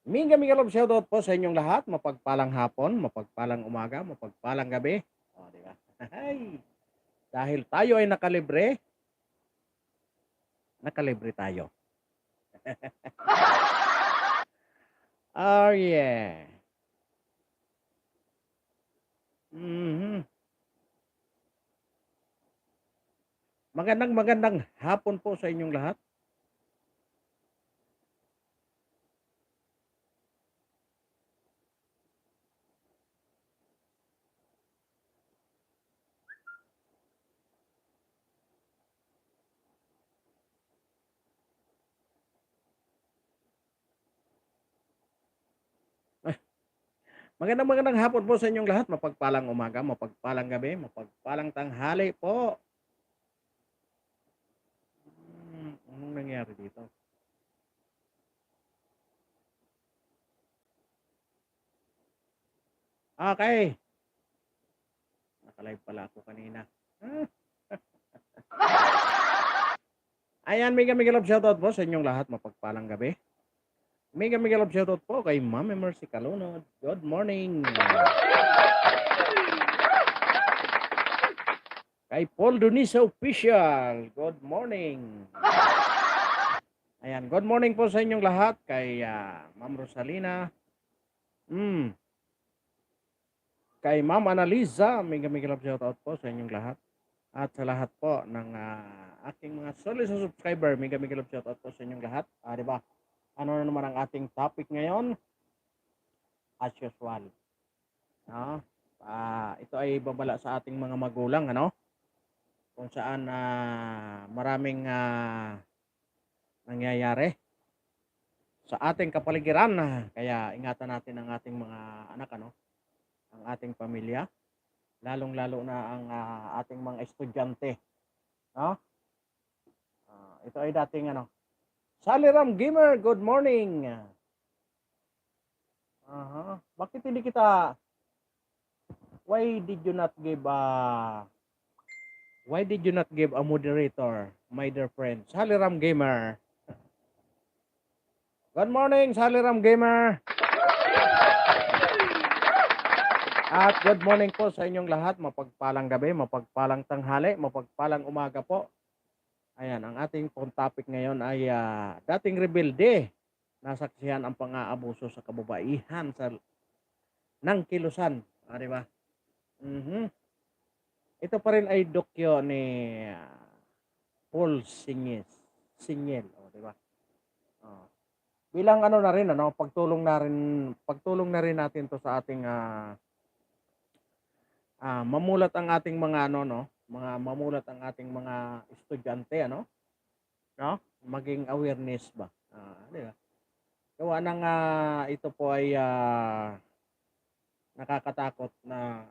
Mega love shoutout po sa inyong lahat. Mapagpalang hapon, mapagpalang umaga, mapagpalang gabi. O, di ba? Ay, dahil tayo ay nakalibre tayo. Oh, yeah. Mhm. Magandang hapon po sa inyong lahat. Magandang hapon po sa inyong lahat. Mapagpalang umaga, mapagpalang gabi, mapagpalang tanghali po. Anong nangyari dito? Okay. Naka-live pala ako kanina. Ayan, mega love shoutout po sa inyong lahat. Mapagpalang gabi. Mega love shoutout po kay Ma'am Mercy Calunod. Good morning. Kay Paul Dunisa Official. Good morning. Ayan, good morning po sa inyong lahat. Kay Ma'am Rosalina. Kay Ma'am Analiza. Mega love shoutout po sa inyong lahat. At sa lahat po ng aking mga solid subscriber. Mega love shoutout po sa inyong lahat. Diba? Ano na naman ang ating topic ngayon? As usual. No? Ito ay babala sa ating mga magulang, ano? Kung saan maraming nangyayari sa ating kapaligiran. Kaya ingatan natin ang ating mga anak, ano? Ang ating pamilya, lalong-lalo na ang ating mga estudyante, no? Ito ay dating ano, Saliram Gamer, good morning. Bakit hindi kita why did you not give a moderator, my dear friend? Saliram Gamer. Good morning, Saliram Gamer. At good morning po sa inyong lahat. Mapagpalang gabi, mapagpalang tanghali, mapagpalang umaga po. Ayan, ang ating pong topic ngayon ay dating rebelde. Nasaksihan ang pang-aabuso sa kababaihan ng kilusan. Di ba? Ito pa rin ay dokyo ni Paul Singel, di ba? Bilang ano na rin, ano, pagtulong na rin natin to sa ating mamulat ang ating mga ano, no, mamulat ang ating mga estudyante, ano, no, maging awareness ba, di ba? Gawa ng ito po ay nakakatakot na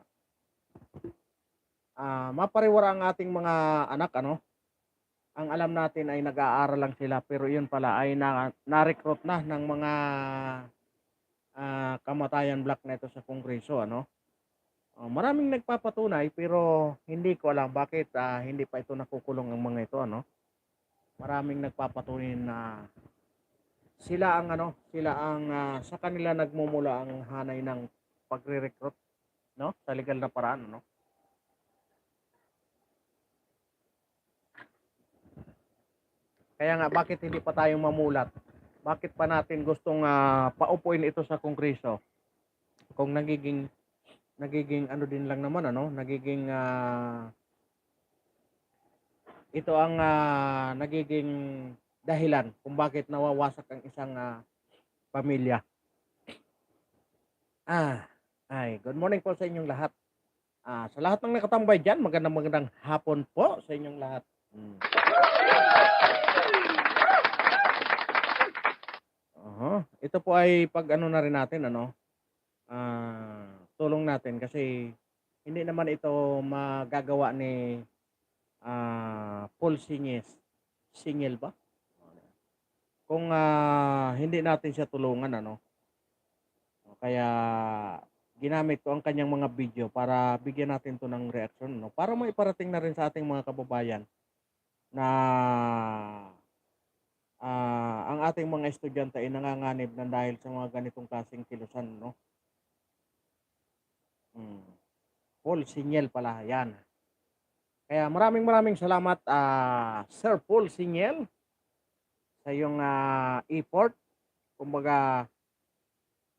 mapariwara ang ating mga anak, ano. Ang alam natin ay nag-aaral lang sila, pero yun pala ay na-recruit na ng mga kamatayan black na ito sa Kongreso, ano. Maraming nagpapatunay pero hindi ko alam bakit hindi pa ito nakukulong ang mga ito, ano. Maraming nagpapatunay na sila ang sa kanila nagmumula ang hanay ng pagre-recruit, no, sa legal na paraan, no. Kaya nga bakit hindi pa tayo mamulat? Bakit pa natin gustong paupuin ito sa Kongreso? Kung nagiging ano din lang naman, ano, nagiging ito ang nagiging dahilan kung bakit nawawasak ang isang pamilya. Ay, good morning po sa inyong lahat. Sa lahat ng nakatambay dyan, magandang hapon po sa inyong lahat. Ito po ay pag ano na rin natin, ano, tulong natin kasi hindi naman ito magagawa ni Paul Singel ba? Kung hindi natin siya tulungan, ano. Kaya ginamit ko ang kanyang mga video para bigyan natin to ng reaksyon, no, para maiparating na rin sa ating mga kababayan na ang ating mga estudyante ay nanganganib na dahil sa mga ganitong klaseng kilusan, no? Hmm. Paul Siniel pala, yan. Kaya maraming salamat, Sir Paul Siniel, sa iyong effort. Kumbaga,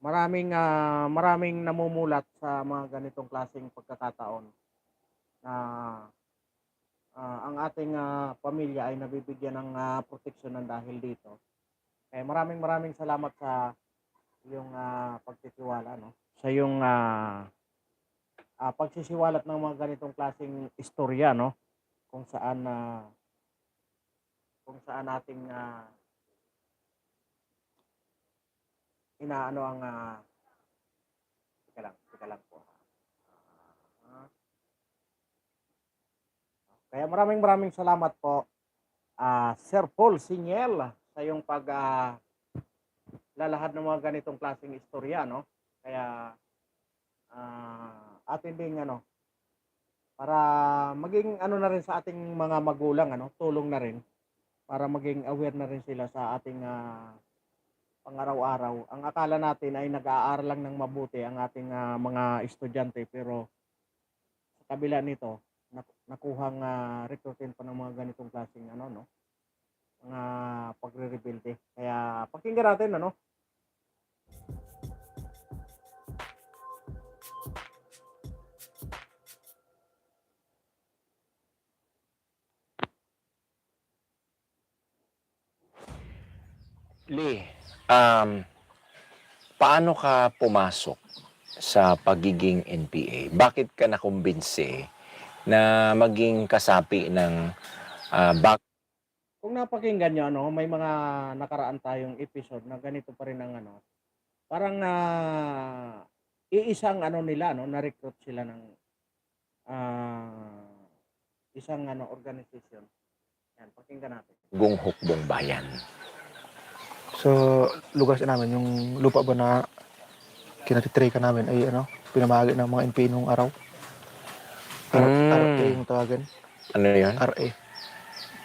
maraming namumulat sa mga ganitong klaseng pagkakataon na ang ating pamilya ay nabibigyan ng proteksyon ng dahil dito. Kaya maraming salamat sa iyong pagtitiwala, no? Sa iyong pagsisiwalat ng mga ganitong klaseng istorya, no? Kung saan nating inaano ang teka lang po. Ah, Kaya maraming salamat po, Sir Paul Siniel, sa iyong lalahad ng mga ganitong klaseng istorya, no? Kaya atin ding ano, para maging ano na rin sa ating mga magulang, ano, tulong na rin para maging aware na rin sila sa ating pang-araw-araw. Ang akala natin ay nag-aaral lang ng mabuti ang ating mga estudyante, pero sa kabila nito nakuhang rekrutin pa ng mga ganitong klaseng ano, no, mga pagre-rebelde. Kaya pakinggan natin, ano. Lee, paano ka pumasok sa pagiging NPA? Bakit ka nakumbinsi na maging kasapi ng back? Kung napakinggan nyo, ano, may mga nakaraan tayong episode na ganito pa rin ang ano, parang iisang ano nila, no, na-recruit sila ng isang ano, organization. Yan, pakinggan natin. Hukbong bayan? So, lugar sa namin, yung lupa ba na kinatitray ka namin ay ano, pinamahagi ng mga NPA nung araw. RA yung tawagan. Ano yun? RA.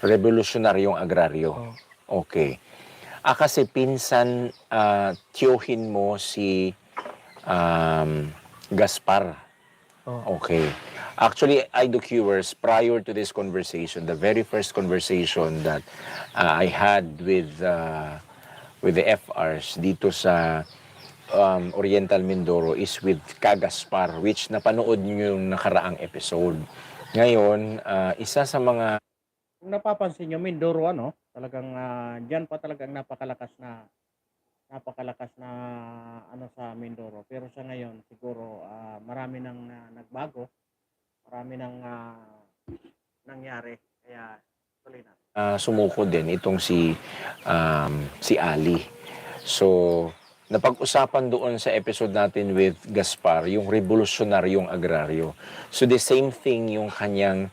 Revolutionaryong Agraryo. Oh. Okay. Kasi pinsan, tiyuhin mo si Gaspar. Oh. Okay. Actually, IDOQers, prior to this conversation, the very first conversation that I had with the FRs dito sa Oriental Mindoro is with Kagaspar, which napanood nyo yung nakaraang episode. Ngayon, isa sa mga... Kung napapansin nyo, Mindoro, ano, talagang dyan pa talagang napakalakas na ano sa Mindoro. Pero sa ngayon, siguro marami nang nagbago, marami nang nangyari. Kaya tuloy natin. Sumuko din itong si Ali. So, napag-usapan doon sa episode natin with Gaspar, yung revolutionaryong agraryo. So, the same thing yung kanyang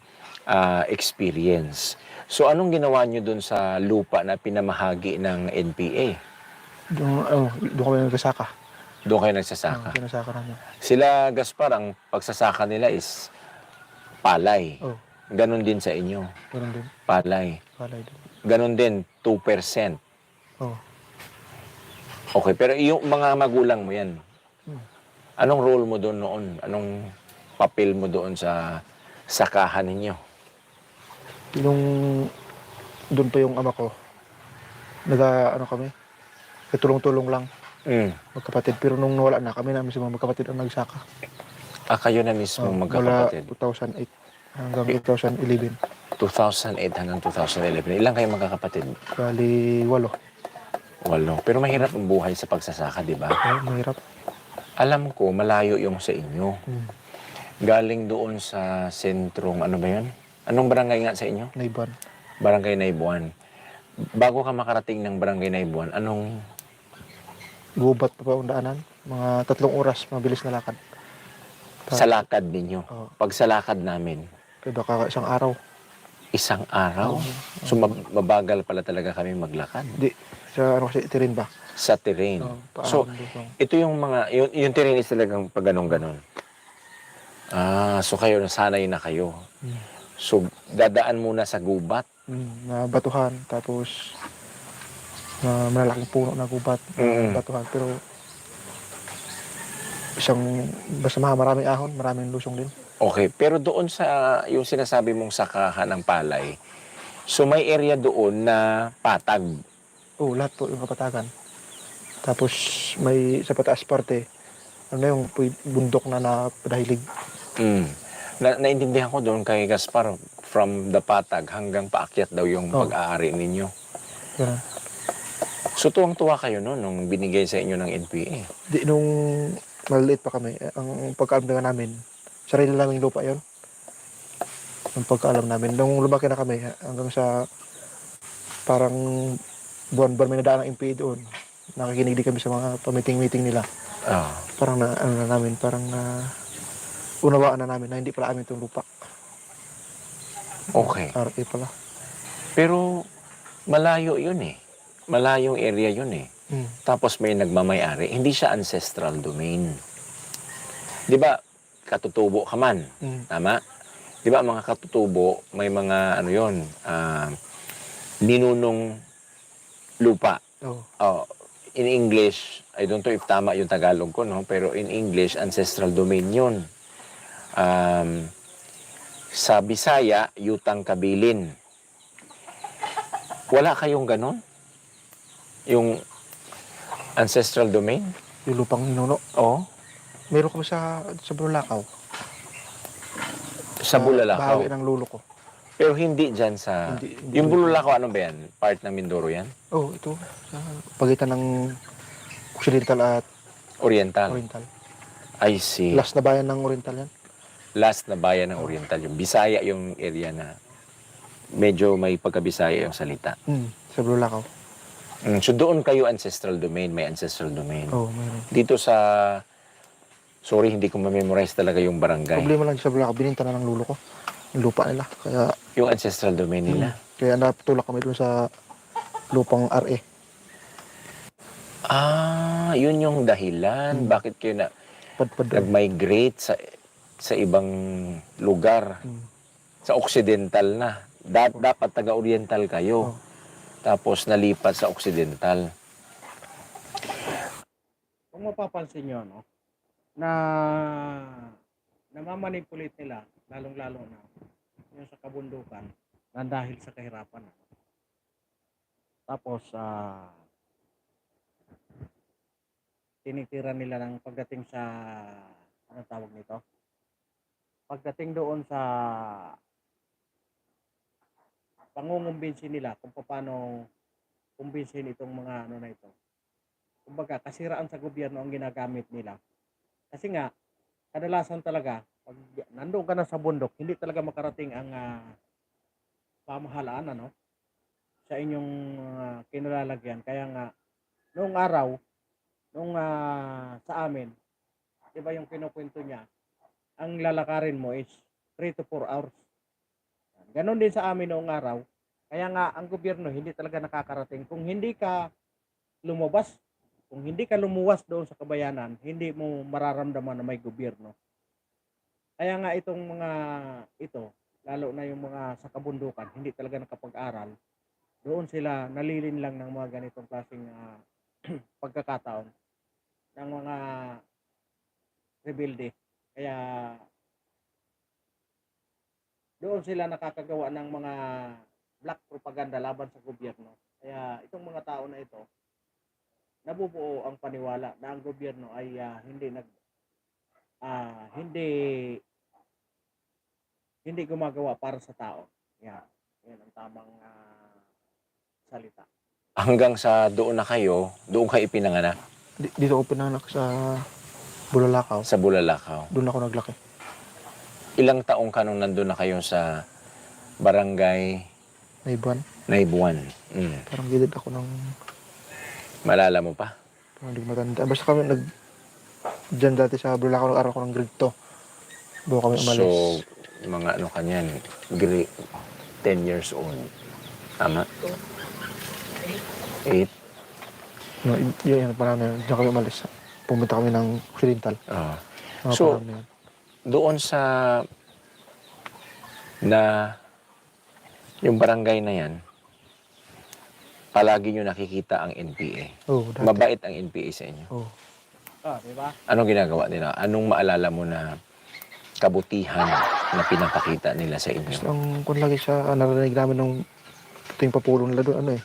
experience. So, anong ginawa nyo doon sa lupa na pinamahagi ng NPA? Doon kami nagsasaka. Doon kayo nagsasaka? Sinasaka namin. Sila, Gaspar, ang pagsasaka nila is palay. Oh. Ganon din sa inyo? Ganon din. Palay. Palay din. Ganon din, 2%. Oh. Okay, pero yung mga magulang mo yan, anong role mo doon noon? Anong papel mo doon sa sakahan ninyo? Yung doon pa yung ama ko, ano kami, tulong-tulong lang, magkapatid. Pero nung nawala na, kami na mismo magkapatid ang nagsaka. Kayo na mismo magkakapatid? Mula 2008 hanggang 2011. 2008 hanggang 2011. Ilang kayo magkakapatid? Bali, 8. Pero mahirap ang buhay sa pagsasaka, di ba? Mahirap. Alam ko, malayo yung sa inyo. Galing doon sa sentrong, ano ba yun? Anong barangay nga sa inyo? Naiban. Barangay Naibuan. Bago ka makarating ng Barangay Naibuan, anong... Gubat pa ang daanan. Mga 3 oras, mabilis na lakad. Sa lakad ninyo? Oo. Pag sa lakad namin? Pero isang araw. Isang araw? So, mabagal pala talaga kami maglakad? Di, sa ano kasi, terrain ba? Sa terrain. So, ito yung mga, yung terrain is talagang pag ganun-ganon. So kayo, nasanay na kayo. So, dadaan muna sa gubat? Na batuhan, tapos na malalaking puno na gubat, Mm. batuhan. Pero basta maraming ahon, maraming lusong din. Okay, pero doon sa yung sinasabi mong sakahan ng palay, so may area doon na patag. Oo, lahat po yung kapatagan. Tapos may sa pataas parte, ano yung bundok na napadahilig. Mm. Naintindihan ko doon kay Gaspar, from the patag hanggang paakyat daw yung Oh. pag-aari ninyo. Ganun. So tuwang-tuwa kayo no, nung binigay sa inyo ng NPA. Di, nung maliliit pa kami, ang pagkaalam na namin, sarili naming lupa yon. Ang pagkaalam namin. Nung lumaki na kami, hanggang sa parang buwan-buwan may nadaan ng MPA doon. Nakikinig din kami sa mga pamiting-meeting nila. Ah. Parang na, ano na namin, parang na unawaan na namin na hindi pala amin itong lupa. Okay. RA pala. Pero malayo yun eh. Malayong area yun eh. Hmm. Tapos may nagmamay-ari. Hindi siya ancestral domain. Di ba, katutubo ka man. Hmm. Tama? Di ba, mga katutubo, may mga ano yun, ninunong lupa. Oh. In English, I don't know if tama yung Tagalog ko, no? Pero in English, ancestral domain yun. Sa Bisaya, Yutang Kabilin. Wala kayong ganon? Yung ancestral domain? Yung lupang ninuno. Oo. Meron kami sa Bulacau. Sa Bulalakaw. Bahawi ng lulo ko. Pero hindi dyan sa... Hindi yung dito. Bulalakaw, ano ba yan? Part ng Mindoro yan? Oh, ito. Sa pagitan ng Occidental at Oriental. Oriental. I see. Last na bayan ng Oriental yan. Last na bayan ng Oriental. Yung Bisaya yung area na medyo may pagka-Bisaya yung salita. Sa Bulacau. So doon kayo ancestral domain, may ancestral domain. Oh, mayroon. Dito sa... Sorry, hindi ko ma-memorize talaga yung barangay. Problema lang sa Bulacau, bininta na ng lulo ko. Yung lupa nila. Kaya, Yung ancestral domain nila. kaya naputulak kami doon sa lupang RA. Yun yung dahilan. Bakit kayo Padpad doon. nag-migrate sa ibang lugar? Sa Occidental na. Dapat taga-Oriental kayo. Oh. Tapos nalipat sa Occidental. Kung mapapansin nyo, no, na namamanipulate nila, lalong-lalo na yung sa kabundukan, na dahil sa kahirapan. Tapos, tinitira nila ng pagdating sa, ano tawag nito? Pagdating doon sa pangungumbinsin nila kung paano kumbinsin itong mga ano na ito. Kumbaga, kasiraan sa gobyerno ang ginagamit nila. Kasi nga, kadalasan talaga, pag nandoon ka na sa bundok, hindi talaga makarating ang pamahalaan ano, sa inyong kinalalagyan. Kaya nga, noong araw, sa amin, di ba yung kinukwento niya, ang lalakarin mo is 3 to 4 hours. Ganon din sa amin noong araw. Kaya nga, ang gobyerno hindi talaga nakakarating. Kung hindi ka lumabas, kung hindi ka lumuwas doon sa kabayanan, hindi mo mararamdaman na may gobyerno. Kaya nga itong mga ito, lalo na yung mga sa kabundukan, hindi talaga nakapag-aral. Doon sila nalilin lang ng mga ganitong klaseng pagkakataon ng mga rebelde. Kaya doon sila nakakagawa ng mga black propaganda laban sa gobyerno. Kaya itong mga tao na ito, nabubuo ang paniwala na ang gobyerno ay hindi gumagawa para sa tao. Yan ang tamang salita. Hanggang sa doon kayo ipinanganak Dito ako pinanganak sa Bulacau. sa Bulalakaw. Doon ako naglaki. Ilang taong ka nung nandun na kayo sa barangay May buwan. Naibuan? Parang gilid ako ng Malala mo pa? parang hindi ko matanda. Basta kami dyan dati sa Bulacau, nag-aral ko ng grade 2. Doon kami umalis. So, mga ano kanyan, 10 years old. Tama? 8? No, yun, parang na yun. Diyan kami umalis. Pumunta kami ng Occidental. So, parang na yun. doon sa yung barangay na yan, palagi nyo nakikita ang NPA. Oo, dati. Mabait ang NPA sa inyo. Oo. Di ba? Anong ginagawa nila? Anong maalala mo na kabutihan na pinapakita nila sa inyo? Basta ang kung lagi sa narinig namin nung ito yung papulong nila doon, ano eh,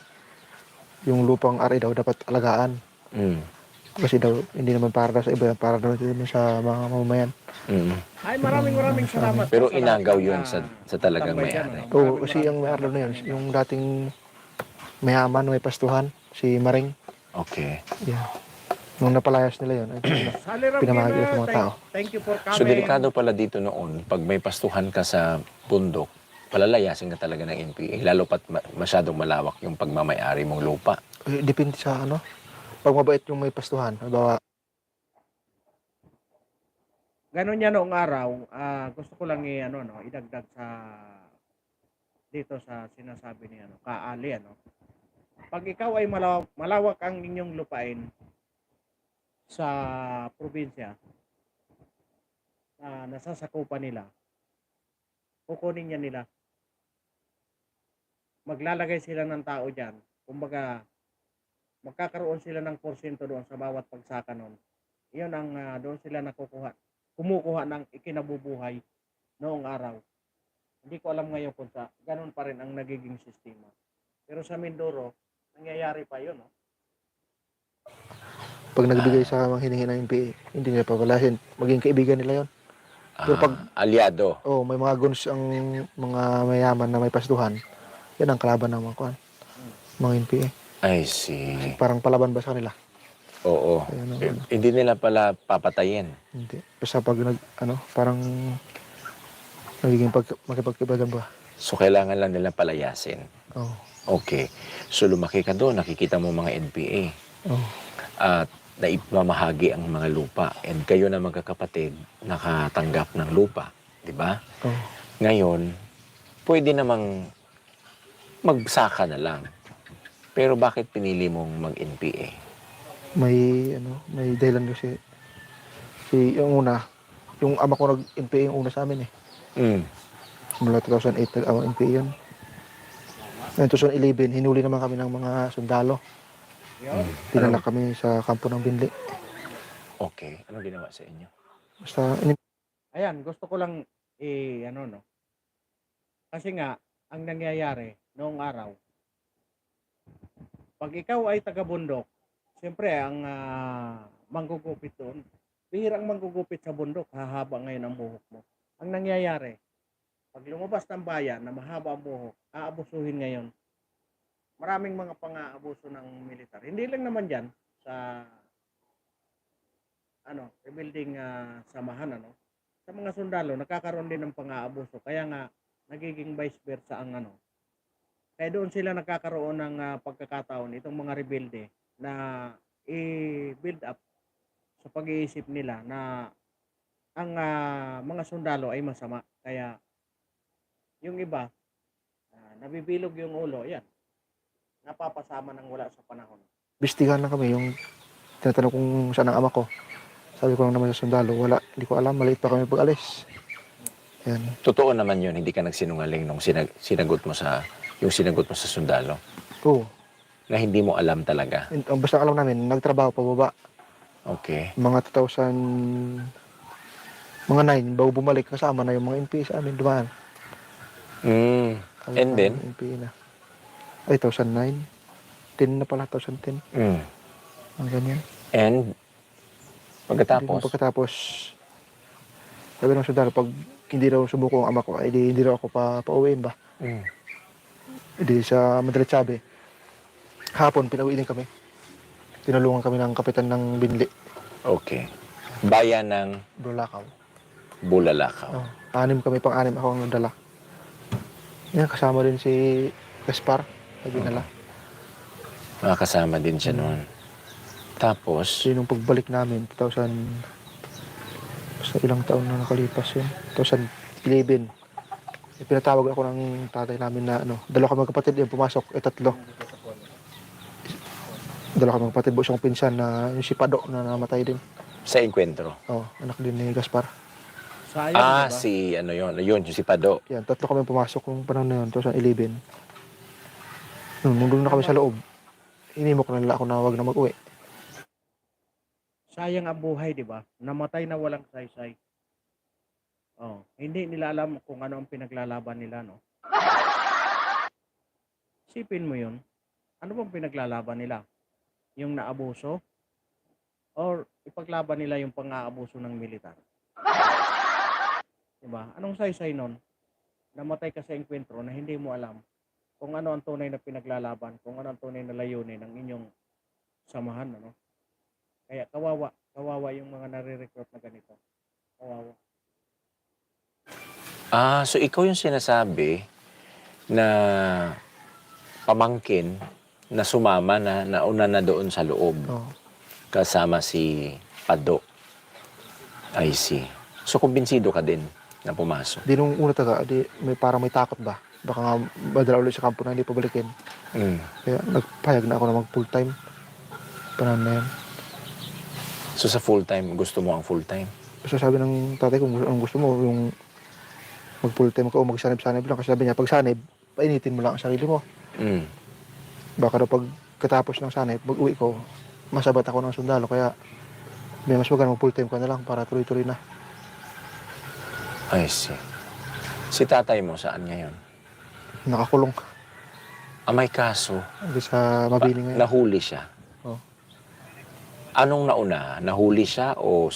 yung lupang RA daw dapat alagaan. Mm. Kasi daw, hindi naman para daw sa iba, para daw din sa mga mamamayan. Mm. Ay, maraming salamat. Pero po sa inagaw lahat ng, yun sa talagang tambay dyan, may-ari. ano. Oo, Maraming kasi yung may-ari na yun, salamat. yung dating mayaman, may pastuhan, si Maring. Okay. Yeah. Nung napalayas nila yun, ay Sally pinamahagi Ramgina, sa mga tao. thank you for coming. So, delikado pala dito noon, pag may pastuhan ka sa bundok, palalayasin ka talaga ng NPA, lalo pat masyadong malawak yung pagmamayari mong lupa. Depende sa ano, pag mabait yung may pastuhan, halimbawa, Ganon yan noong araw, gusto ko lang idagdag sa dito sa sinasabi ni Kaali Pag ikaw ay malawak ang inyong lupain sa probinsya na nasasakupan nila, kukunin yan nila. Maglalagay sila ng tao diyan. Kumbaga magkakaroon sila ng porsyento doon sa bawat pagsaka noon. Iyon ang doon sila kumukuha ng ikinabubuhay noong araw. Hindi ko alam ngayon kung ganun pa rin ang nagiging sistema. Pero sa Mindoro, nangyayari pa yun. No? pag nagbigay sa mga hinihingi ng NPA, hindi nila pabalasin. Maging kaibigan nila yon. Pero pag, Aliado. may mga guns ang mga mayaman na may pastuhan, yan ang kalaban ng mga kuan, mga NPA. I see. Parang palaban ba sa kanila? Oo. Hindi nila pala papatayin. Hindi. Basta pag parang nagiging makipagkibagan ba? So, kailangan lang nila palayasin. Oo. Okay. So, lumaki ka doon, nakikita mo mga NPA. Oo. At naipamahagi ang mga lupa. And kayo na magkakapatid, nakatanggap ng lupa. Di ba? Oo. Ngayon, pwede namang magsaka na lang. Pero bakit pinili mong mag-NPA? May dahilan kasi yung una, yung ama ko nag-NPA yung una sa amin eh. Mm. Mula 2008 nag-awang NPA yun. Ngayon 2011, hinuli naman kami ng mga sundalo. Yun. Dinala kami sa kampo ng Binli. Okay. Ano ginawa sa inyo? Basta, Ayan, gusto ko lang Kasi nga, ang nangyayari noong araw, pag ikaw ay taga-bundok, siyempre ang manggugupit doon, bihirang manggugupit sa bundok, hahaba ngayon ang buhok mo. Ang nangyayari, pag lumabas ng bayan na mahaba ang buhok, aabusuhin ngayon. Maraming mga pang-aabuso ng militar. Hindi lang naman diyan sa rebuilding samahan Sa mga sundalo nakakaroon din ng pang-aabuso. Kaya nga nagiging vice versa ang Kaya doon sila nakakaroon ng pagkakataon itong mga rebelde na i-build up sa pag-iisip nila na ang mga sundalo ay masama. Kaya yung iba nabibilog yung ulo, yan. Napapasama ng wala sa panahon. bistigan na kami yung tinatanong kung saan ang ama ko. Sabi ko lang naman sa sundalo, wala, hindi ko alam, maliit pa kami pag-alis. Yan. Totoo naman yun, hindi ka nagsinungaling nung sinagot mo sa sundalo. Oo. Na hindi mo alam talaga. Ang basta alam namin, nagtrabaho pababa. Okay. Mga 9, bago bumalik, kasama na yung mga NPA sa amin, dumaan. Mm. And then? NPA na. Ay, 2009. 10 na pala, 2010. Mm. Ang ganyan. And, Pagkatapos, sabi ng sundalo, pag hindi daw sumuko ang ama ko, ay hindi daw ako pauwiin ba? Mm. Hindi sa Madrid sabi. Hapon, pinauwi din kami. Tinulungan kami ng kapitan ng Binli, Okay. Bayan ng Bulacau. Bulalakaw. Oh, 6 kami, pang-6 ako ang nagdala. Yan, kasama din si Gaspar, sabi nila. Nakakasama din siya noon. Tapos, Kasi nung pagbalik namin, sa ilang taon na nakalipas yun, 2011, pinatawag ako ng tatay namin na dalawa kami magkapatid yung pumasok, 3. Dalawa kami magkapatid, buo siyang pinsan na yung si Pado na namatay din. sa enkwentro. Anak din ni Gaspar. Sayang, diba? Si yun, yung si Pado. Yan, 3 kami pumasok kung panahon na yun, 2011. Nung doon na kami sa loob, Inimok na nila ako na wag na mag-uwi. Sayang ang buhay, di ba? Namatay na walang saysay. Oh, hindi nila alam kung ano ang pinaglalaban nila, no? Isipin mo yun. Ano bang pinaglalaban nila? Yung naabuso? Or ipaglaban nila yung pang-aabuso ng militar? Diba? Anong saysay nun? Namatay ka sa enkwentro na hindi mo alam kung ano ang tunay na pinaglalaban, kung ano ang tunay na layunin ng inyong samahan, ano? Kaya kawawa yung mga nare-recruit na ganito. Kawawa. So ikaw yung sinasabi na pamangkin na sumama na nauna na doon sa loob Oh. kasama si Pado. I see. So kumbinsido ka din na pumasok. Di nung una parang may takot ba? Baka nga madala ulit sa kampo na hindi pabalikin. Mm. Kaya nagpayag na ako na mag full time. Panahon na yan. So sa full time, gusto mo ang full time? So sabi ng tatay ko, ang gusto mo, yung mag full time ka o magsanib-sanib lang. Kasi sabi niya, pag sanib, painitin mo lang ang sarili mo. Mm. Baka daw pag katapos ng sanib, pag uwi ko, masabat ako ng sundalo. Kaya may mas maganda mag full time ka na lang para tuloy-tuloy na. I see. Si tatay mo, saan ngayon? Nakakulong. May kaso. Hindi sa Mabini ngayon. Nahuli siya. Oh. Anong nauna? Nahuli siya o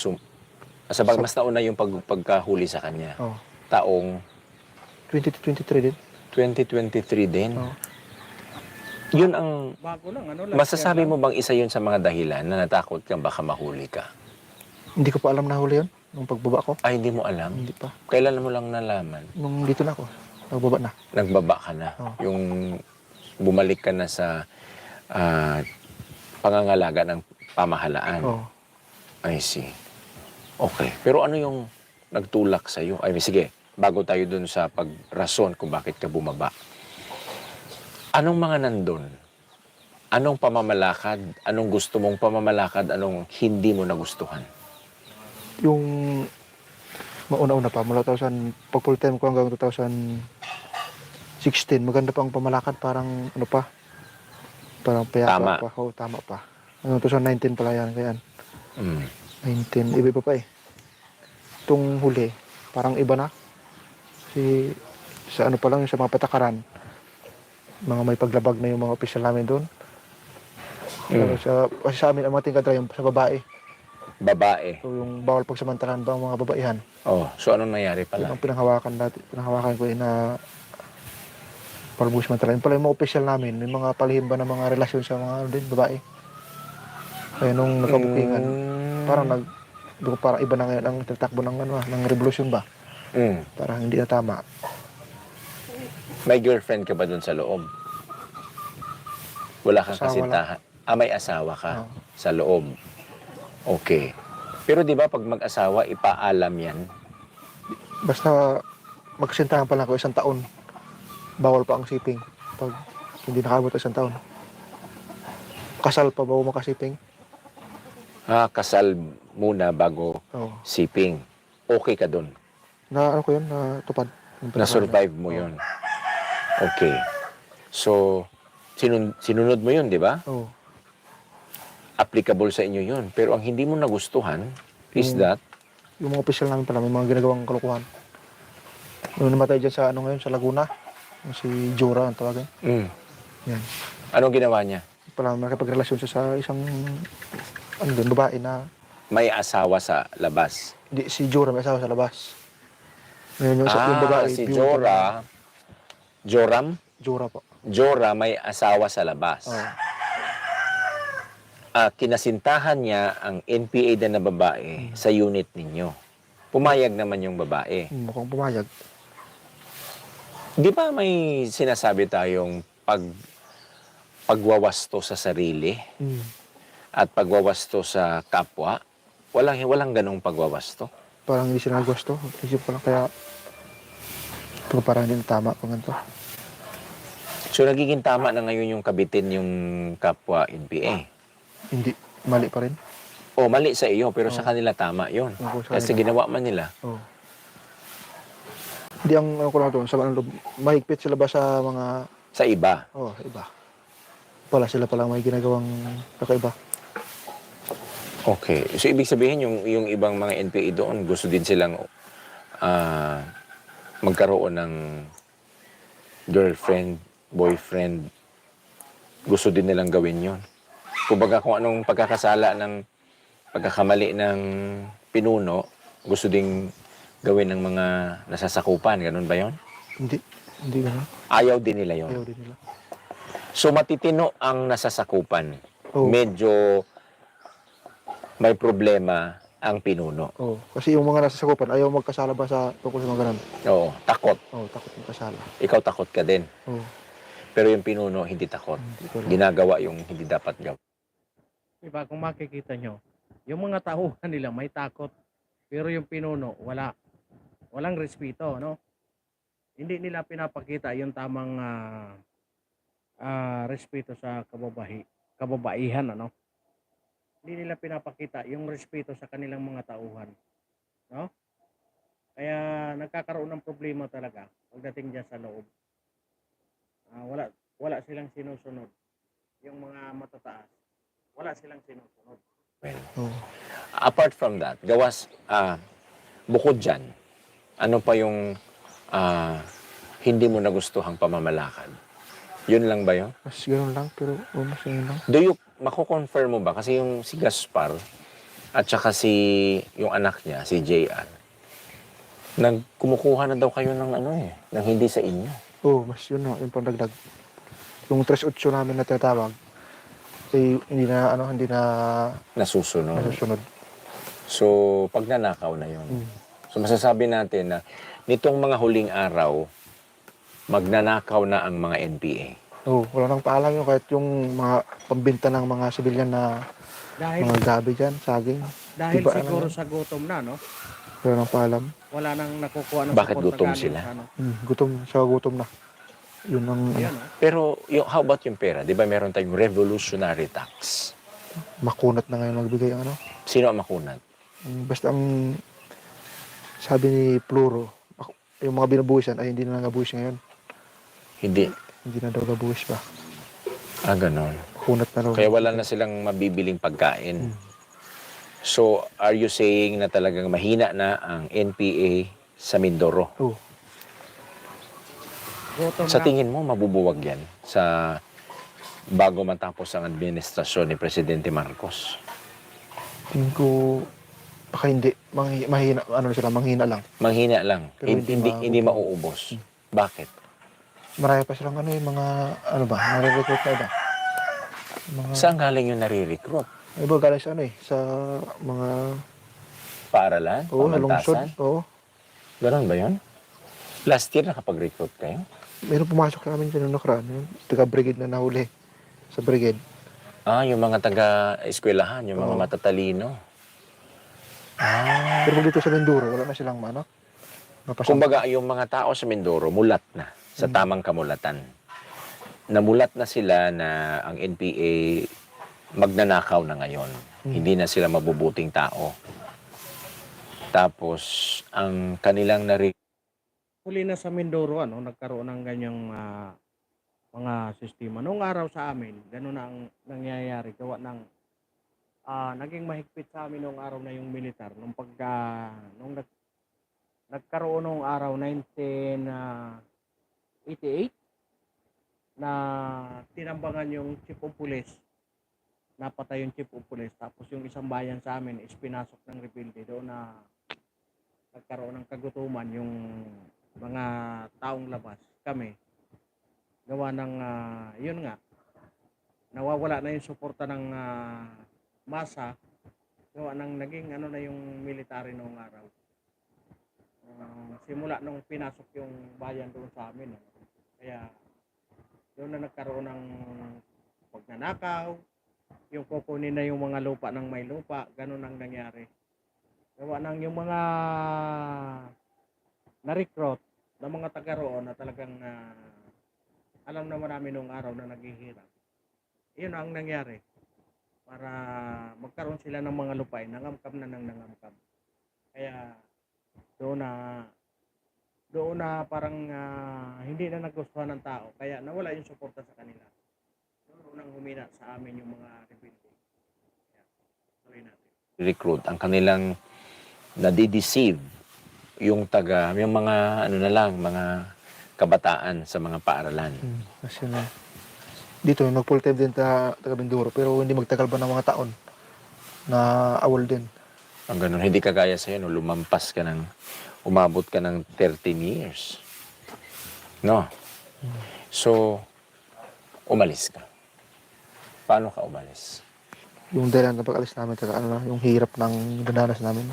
mas nauna yung pagkahuli sa kanya? Oh. Taong 2023 din. 2023 din. Oh. Yun ang Bago lang, ano? masasabi mo bang isa yun sa mga dahilan na natakot kang baka mahuli ka? Hindi ko pa alam na huli yun. Nung pagbaba ko. Ay, hindi mo alam? Hindi pa. Kailan mo lang nalaman? Nung dito na ako. Nagbaba na. Nagbaba ka na. Oh. Yung bumalik ka na sa pangangalaga ng pamahalaan. Oh. I see. Okay. Pero ano yung nagtulak sa'yo? Ay, sige, bago tayo dun sa pagrason kung bakit ka bumaba. Anong mga nandun? Anong pamamalakad? Anong gusto mong pamamalakad? Anong hindi mo nagustuhan? Yung mauna-una pa, mula pag full time ko hanggang 2016, maganda pang pamalakad, parang ano pa, parang payapa Tama. pa. Oh, tama pa. Hanggang 2019 pala yan, kaya Mm. 19, iba pa eh. Itong huli, parang iba na. Sa ano pa lang, sa mga patakaran, mga may paglabag na yung mga opisyal namin doon. Mm. Kasi sa amin, ang mga tingkadra yung sa babae. Babae. So yung bawal pagsamantalahan ba ang mga babaihan. Oh, so anong nangyari Yun pala? ang pinanghawakan ko na palubos mantalahin. Pala yung mga opisyal namin, may mga palihim ba ng mga relasyon sa mga babae. Kaya nung nakabukingan, parang iba na ngayon ang tatakbo ng revolusyon ba? Mm. Parang hindi na tama. May girlfriend ka ba dun sa loob? Wala kang Asawa kasintahan? May asawa ka Oo. sa loob. Okay. Pero di ba pag mag-asawa, ipaalam yan? Basta magkasintahan pa lang ako 1 taon, bawal pa ang siping pag hindi nakabot 1 taon. Kasal pa bago makasiping? Kasal muna bago Oo. siping. Okay ka dun? Na ano ko yun, natupad. Na-survive mo yun? Okay. So, sinunod mo yun, di ba? Oo. Applicable sa inyo yun. Pero ang hindi mo nagustuhan is that Yung mga opisyal namin pala, may mga ginagawang kalukuhan. Nung namatay dyan sa ngayon, sa Laguna, yung si Jora ang tawagin. Yan. anong ginawa niya? Pala makipagrelasyon siya sa isang babae na May asawa sa labas. si Jora may asawa sa labas. Ngayon yung babae, Si biuda Joram? Jora po. Jora may asawa sa labas. Oo. Kinasintahan niya ang NPA na babae sa unit ninyo. Pumayag naman yung babae. Mukhang pumayag. Di ba may sinasabi tayong pagwawasto sa sarili at pagwawasto sa kapwa? Walang ganong pagwawasto. Parang hindi sila gusto. Isip ko lang kaya parang hindi na tama kung ganito. So nagiging tama na ngayon yung kabitin yung kapwa NPA. Hindi. Mali pa rin. Mali sa iyo, pero sa kanila tama yun. Kasi ginawa man nila. Oo. Hindi ang ano ko lang doon, sa loob, mahigpit sila ba sa mga, Sa iba. iba. Wala sila palang may ginagawang kakaiba. Okay. So, ibig sabihin, yung ibang mga NPA doon, gusto din silang magkaroon ng girlfriend, boyfriend. Gusto din nilang gawin yon. Kumbaga, kung anong pagkakamali ng pinuno, gusto ding gawin ng mga nasasakupan. Ganun ba yon? Hindi. Hindi gano'n. Ayaw din nila yon. Ayaw din nila. So, matitino ang nasasakupan. Oo. Medyo may problema ang pinuno. Oo. Kasi yung mga nasa sakupan, ayaw magkasala ba sa tungkol sa mga ganun. Oo, takot. Oo, takot magkasala. Ikaw takot ka din. Oo. Pero yung pinuno, hindi takot. Hindi ko alam. Ginagawa yung hindi dapat gawin. Diba, kung makikita nyo, yung mga tauhan nila may takot, pero yung pinuno, wala. Walang respeto, no? Hindi nila pinapakita yung tamang respeto sa kababaihan, ano? Hindi nila pinapakita yung respeto sa kanilang mga tauhan, no? Kaya nagkakaroon ng problema talaga pagdating diyan sa loob. Wala silang sinusunod. Yung mga matataas, wala silang sinusunod. Oo. Apart from that, gawas, bukod dyan, ano pa yung hindi mo nagustuhang pamamalakad? Yun lang ba yun? Mas gano'n lang, pero mas yun lang. Mako-confirm mo ba? Kasi yung si Gaspar at saka yung anak niya, si JR, kumukuha na daw kayo ng ng hindi sa inyo. Oo, mas yun na, yung pandagdag. Yung 3-8 namin na tinatawag, hindi na Nasusunod. nasusunod. So, pag nanakaw na yun. Hmm. So, masasabi natin na nitong mga huling araw, magnanakaw na ang mga NPA. Oo, wala nang paalam yun, kahit yung mga pambinta ng mga sibilyan na Dahil mga gabi dyan, saging. dahil Iba, siguro ano, sa gutom na, no? wala nang paalam. Wala nang nakukuha ng Bakit support na gutom galing sila? sa, ano. Gutom na. Yun ang Ayan, no? Pero, how about yung pera? Di ba meron tayong revolutionary tax? makunat na ngayon magbigay ang ano. Sino ang makunat? Basta ang sabi ni Pluro, yung mga binubuhisan ay hindi na nabuhis ngayon. Hindi. Hindi na daw nabuhis pa. Ganon. Makunat na daw. Kaya wala na silang mabibiling pagkain. So, are you saying na talagang mahina na ang NPA sa Mindoro? Oo. Gutom Sa na. tingin mo, mabubuwag yan sa bago matapos ang administrasyon ni Presidente Marcos? Tingin ko, baka hindi. Mahina, manghina lang. Manghina lang. Pero Hindi mauubos. Bakit? Marami pa silang mga, nare-recruit na iba. Mga, Saan galing yung nare-recruit? iba galing sa sa mga, Paaralan? lungsod. Pamantasan? Oo. Ganon ba yun? Last year nakapag-recruit kayo? Meron pumasok namin dyan nung nakaraan. Yung taga-brigade na nahuli. Sa brigade. Yung mga taga-eskwelahan, yung mga Oo. matatalino. Pero kung dito sa Mindoro, wala na silang napasok. Kumbaga, yung mga tao sa Mindoro, mulat na sa tamang kamulatan. Namulat na sila na ang NPA magnanakaw na ngayon. Hindi na sila mabubuting tao. Tapos, ang kanilang Huli na sa Mindoro, nagkaroon ng ganyang mga sistema. Noong araw sa amin, gano'n na ang nangyayari. Gawa ng naging mahigpit sa amin noong araw na yung militar. Nung nagkaroon noong araw 1988 na tinambangan yung chief of police. Napatay yung chief of police. Tapos yung isang bayan sa amin is pinasok ng rebelde. Doon na nagkaroon ng kagutuman yung mga taong labas. Kami, gawa ng, yun nga, nawawala na yung suporta ng masa, gawa ng naging na yung military noong araw. Simula nung pinasok yung bayan doon sa amin. Kaya, doon na nagkaroon ng pagnanakaw, yung kukunin na yung mga lupa ng may lupa, ganun ang nangyari. Gawa ng yung mga na-recruit na mga taga roon na talagang alam naman namin nung araw na naghihirap. Yun ang nangyari. Para magkaroon sila ng mga lupain, nangamkam na ng nangamkam. Kaya doon na parang hindi na nagustuhan ng tao. Kaya nawala yung suporta sa kanila. Doon nang humina sa amin yung mga rebelde. Yan. Tuloy natin. recruit, ang kanilang nadideceive yung mga ano na lang, mga kabataan sa mga paaralan. Kasi na, dito, nag-full time din taga Mindoro, pero hindi magtagal ba ng mga taon na awol din. Ang ganun, hindi kagaya sa'yo, no? Umabot ka ng 13 years. No? So, umalis ka. Paano ka umalis? Yung dahilan ng pag-alis namin, yung hirap ng dinanas namin.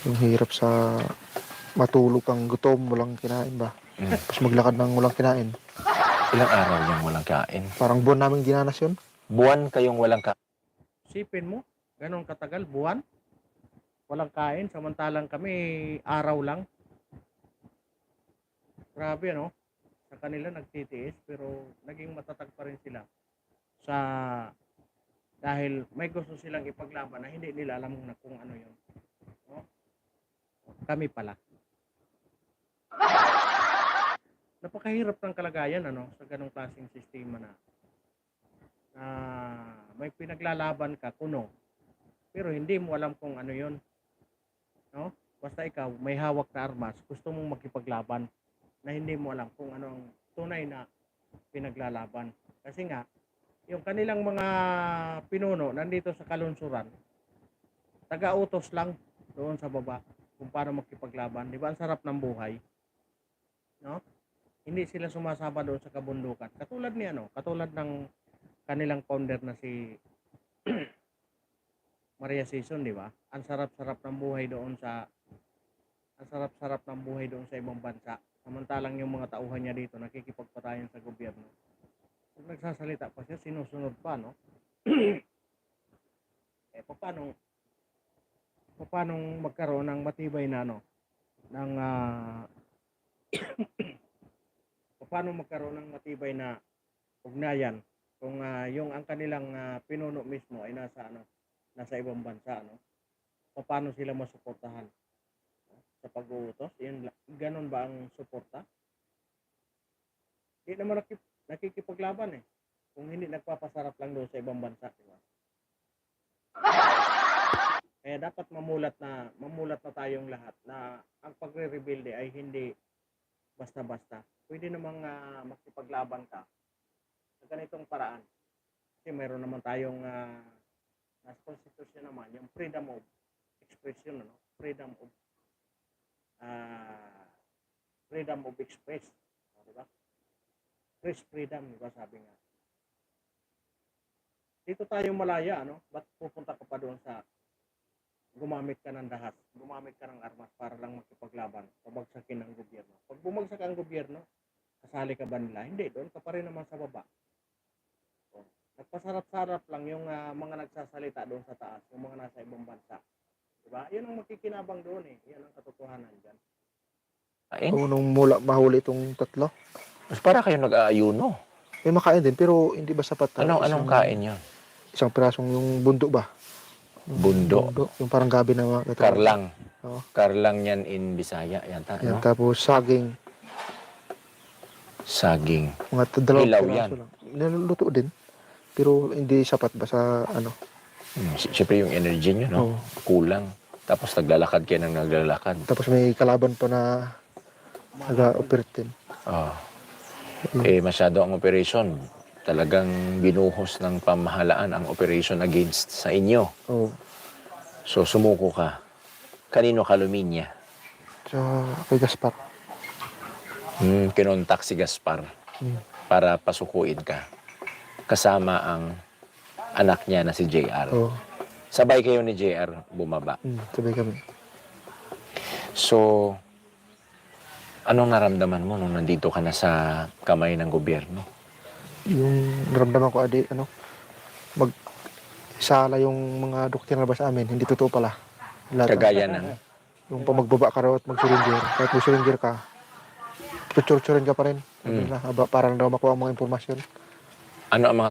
Yung hirap sa matulog kang gutom, walang kinain ba. Tapos maglakad ng walang kinain. Ilang araw yung walang kain? Parang buwan namin dinanas yun. Buwan kayong walang kain? Sipin mo, ganun katagal, buwan, walang kain, samantalang kami araw lang. Grabe, ano? Sa kanila nagtitiis, pero naging matatag pa rin sila. Dahil may gusto silang ipaglaban na hindi nila alam na kung ano yun. No? Kami pala. Napakahirap ng kalagayan, ano, sa ganong klaseng sistema na may pinaglalaban ka kuno, pero hindi mo alam kung ano yun, no? Basta ikaw may hawak na armas, gusto mong makipaglaban na hindi mo alam kung anong tunay na pinaglalaban. Kasi nga yung kanilang mga pinuno nandito sa kalunsuran, taga-utos lang doon sa baba kung paano makipaglaban. Di ba ang sarap ng buhay, no? Hindi sila sumasama doon sa kabundukan, katulad ng kanilang founder na si Maria Sison, di ba? Ang sarap-sarap ng buhay doon sa ibang bansa. Samantalang yung mga tauhan niya dito nakikipagpatayan sa gobyerno. Pag nagsasalita pa siya, sinusunod pa, no? Paano magkaroon ng matibay na ng paano magkaroon ng matibay na ugnayan kung yung ang kanilang pinuno mismo ay nasa ibang bansa, no? Paano sila masuportahan sa pag-uutos? Ganun ba ang suporta? Hindi naman nakikipaglaban eh. Kung hindi nagpapasarap lang doon sa ibang bansa, di ba? Kaya dapat mamulat na tayong lahat na ang pagre-rebelde ay hindi basta-basta. Pwede namang makipaglaban ka sa ganitong paraan. Kasi mayroon naman tayong nasa constitution naman, yung freedom of expression, ano? Freedom of express, di ba? Press freedom, di ba, sabi nga. Dito tayo malaya, ano? Ba't pupunta ka pa doon sa gumamit ka ng dahas, gumamit ka ng armas para lang makipaglaban, pabagsakin ng gobyerno? Pag bumagsak ang gobyerno, kasali ka ba nila? Hindi, doon ka pa rin naman sa baba. So, nagpasarap-sarap lang yung mga nagsasalita doon sa taas, yung mga nasa ibang bansa. Diba? Yun ang makikinabang doon eh. Yan ang katotohanan dyan. Kung nung mahuli itong tatlo, Mas para kayo nag-aayuno. may makain din, pero hindi ba sapat? Anong kain yun? Isang pirasong yung bundo ba? Bundo. Yung parang gabi na Karlang. Oo. Karlang yan in Bisaya. Yata, Yan, no? tapos saging. Saging. Mga dalawang Hilaw piraso yan. lang. Niluluto din. Pero hindi sapat ba sa ano? Siyempre yung energy nyo, no? Oo. Kulang. Tapos naglalakad kayo ng naglalakad. Tapos may kalaban pa na nag-operate din. Masyado ang operation. Talagang binuhos ng pamahalaan ang operation against sa inyo. Oo. So, sumuko ka. Kanino ka luminya? Sa kay Gaspar. Kinontak si Gaspar para pasukuin ka. Kasama ang anak niya na si JR. Oo. Sabay kayo ni JR bumaba. Sabay kami. So, anong naramdaman mo nung nandito ka na sa kamay ng gobyerno? Yung naramdaman ko, magsala yung mga doktrina ba sa amin, hindi totoo pala. Kagaya ng Yung pamagbaba ka raw at mag-surrender, kahit mag-surrender ka, tutsurturin ka pa rin. Para daw makuha ang mga impormasyon. ano ang mga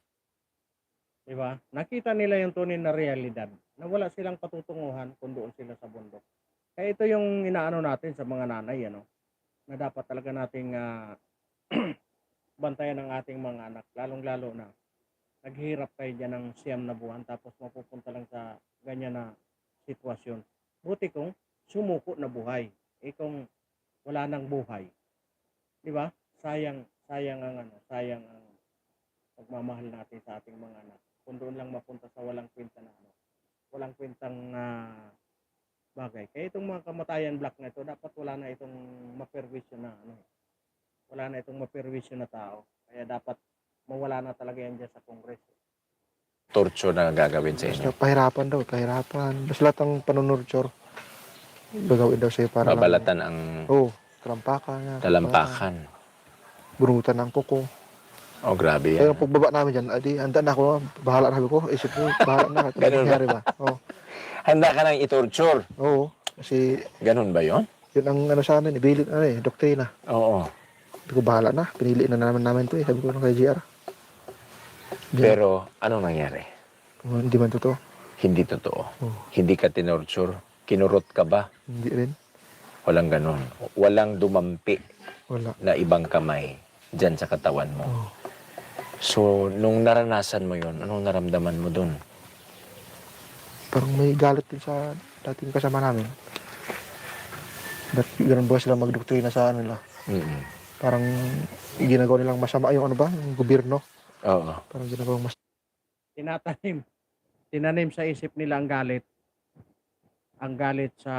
Diba? Nakita nila yung tunay na realidad na wala silang patutunguhan kung doon sila sa bundok. Kaya ito yung inaano natin sa mga nanay, ano, na dapat talaga nating bantayan ang ating mga anak, lalong-lalo na naghihirap kayo dyan ng 9 na buwan tapos mapupunta lang sa ganyan na sitwasyon. Buti kung sumuko na buhay. Kung wala nang buhay, 'di ba? Sayang ang sayang ang pagmamahal natin sa ating mga anak. Kung doon lang mapunta sa walang kwenta na walang kwentang bagay. Kaya itong mga kamatayan black na ito, dapat wala na itong maperwisyo na wala na itong maperwisyo na tao. Kaya dapat mawala na talaga yan dyan sa Kongreso. Torture na gagawin sa inyo. Basta pahirapan daw, pahirapan. Basta lahat ng panunurture, gagawin daw sa'yo para Babalatan ang talampakan niya. talampakan. Bunutan ng kuko. Oh, grabe Kaya yan. yung pagbaba namin dyan, adi, handa na ako, bahala na sabi ko, isip ko, bahala na. Ito Ganun ba? nangyari ba? Handa ka nang i-torture. Oo. Kasi, Ganun ba yon? yun ang sa amin, ibilit, doktrina. Oo. Sabi ko, bahala na, pinili na namin to sabi ko kay GR. Pero, anong nangyari? Hindi man totoo. Hindi totoo. Oo. Hindi ka tinorture. Kinurot ka ba? Hindi rin. Walang ganun. Walang dumampi Wala. na ibang kamay dyan sa katawan mo. Oo. So, nung naranasan mo yon, anong naramdaman mo dun? Parang may galit din sa dating kasama namin. Ba't ganun ba sila magdoktrina sa nila? Mm-mm. Parang ginagawa nilang masama yung yung gobyerno. Oo. Parang ginagawa Tinanim sa isip nila ang galit sa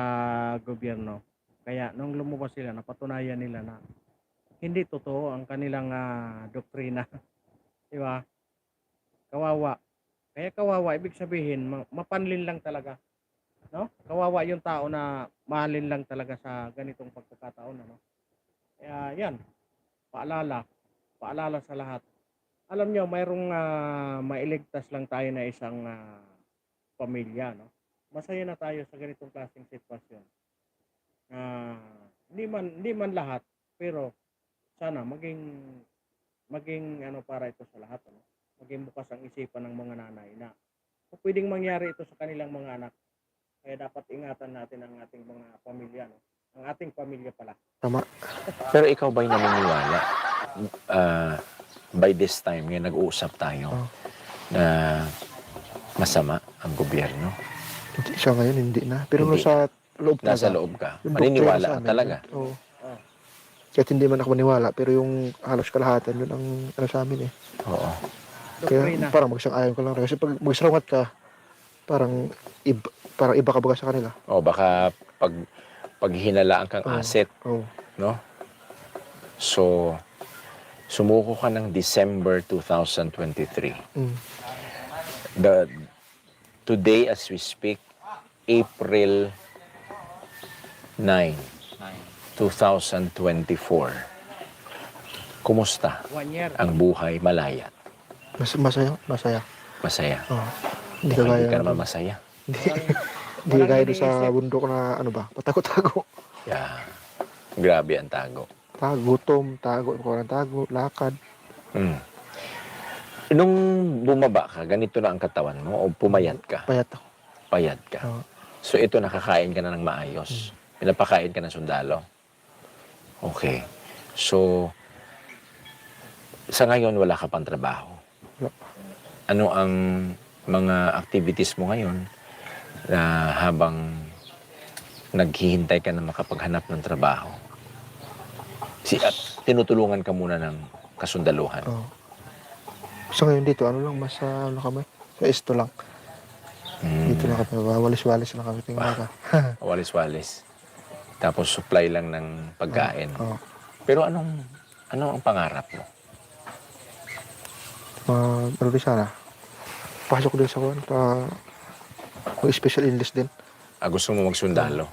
gobyerno. Kaya nung lumabas sila, napatunayan nila na hindi totoo ang kanilang doktrina. Di ba? Kawawa. Kaya kawawa, ibig sabihin, mapanlin lang talaga. No? Kawawa yung tao na mahalin lang talaga sa ganitong pagkakataon. Kaya yan, paalala sa lahat. Alam nyo, mayroong mailigtas lang tayo na isang pamilya. No? Masaya na tayo sa ganitong klaseng sitwasyon. Hindi man lahat, pero sana maging para ito sa lahat. Maging bukas ang isipan ng mga nanay na kung pwedeng mangyari ito sa kanilang mga anak. Kaya dapat ingatan natin ang ating mga pamilya. Ang ating pamilya pala. tama. Pero ikaw ba'y naniniwala? By this time, ngayon nag-uusap tayo na masama ang gobyerno. Siya ngayon, hindi na. Pero Hindi. sa loob Nasa talaga, loob ka. yung Maniniwala doktrina sa ka amin, talaga. Oo. Oh. Kahit hindi man ako maniwala, pero yung halos kalahatan, yun ang sa amin eh. Oo. Kaya Doktrina. parang magsang-ayon ko lang. Kasi pag magsarangat ka, parang iba ka baga sa kanila. O baka pag hinalaan kang Oo. asset, Oo. no? So, sumuko ka ng December 2023. Mm. Today as we speak, April 9, 2024. Kumusta 1 year. ang buhay malayat? Masaya. Masaya. Oo. Hindi Mukhang kagaya. hindi ka naman masaya. Hindi Walang kagaya doon sa iniisip. bundok na patakot-tago. Yeah. Grabe ang tago. Gutom, tago, lakad. Mm. Nung bumaba ka, ganito na ang katawan mo o pumayat ka? Payat ako. Payat ka. Oo. So ito, nakakain ka na ng maayos. Pinapakain ka ng sundalo. Okay. So, sa ngayon, wala ka pang trabaho. Wala. Ano ang mga activities mo ngayon na habang naghihintay ka na makapaghanap ng trabaho? At tinutulungan ka muna ng kasundaluhan. Oo. Sa ngayon dito, mas kami? Sa esto lang. Dito lang kami, walis-walis lang kami tingin ka. Walis-walis. Tapos supply lang ng pagkain. Oo. Pero ano ang pangarap mo? Rin sana. Pasok din sa special enlist din. Gusto mo magsundalo?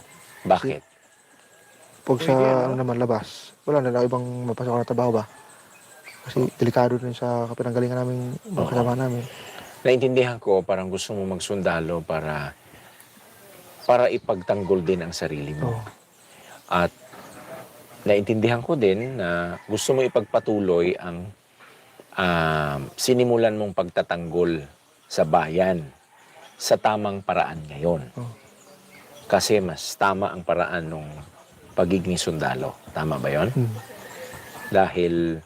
Bakit? Pag sa naman labas, wala na lang ibang mapasok na trabaho ba? Kasi delikado din sa pinanggalingan namin, mga kasama namin. Naintindihan ko, parang gusto mo magsundalo para ipagtanggol din ang sarili mo. Oo. At naintindihan ko din na gusto mo ipagpatuloy ang sinimulan mong pagtatanggol sa bayan sa tamang paraan ngayon. Oo. Kasi mas tama ang paraan ng pagiging sundalo. Tama ba yon? Dahil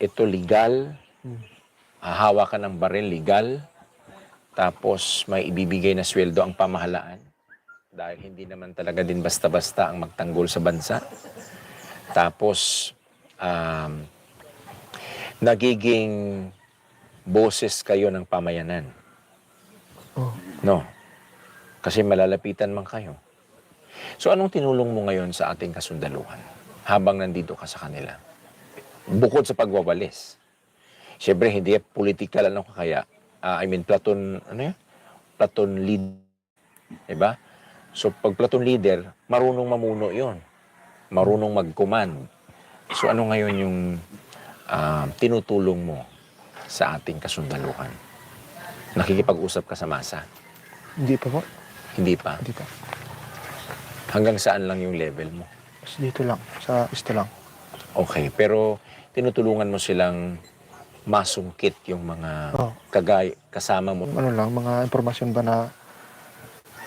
ito legal hahawakan ng baril legal, tapos may ibibigay na sweldo ang pamahalaan dahil hindi naman talaga din basta-basta ang magtanggol sa bansa. Tapos, nagiging boses kayo ng pamayanan. Oh. No? Kasi malalapitan man kayo. So, anong tinulong mo ngayon sa ating kasundaluhan habang nandito ka sa kanila? Bukod sa pagwawalis. Siyempre, hindi political kaya, platoon, platoon lead. Diba? So, pag platoon leader, marunong mamuno yon, marunong mag-command. So, ano ngayon yung tinutulong mo sa ating kasundaluhan? Nakikipag-usap ka sa masa? Hindi pa po. Hindi pa? Hindi pa. Hanggang saan lang yung level mo? Mas dito lang. Sa ista lang. Okay, pero tinutulungan mo silang masungkit yung mga kasama mo? Ano lang, mga impormasyon ba na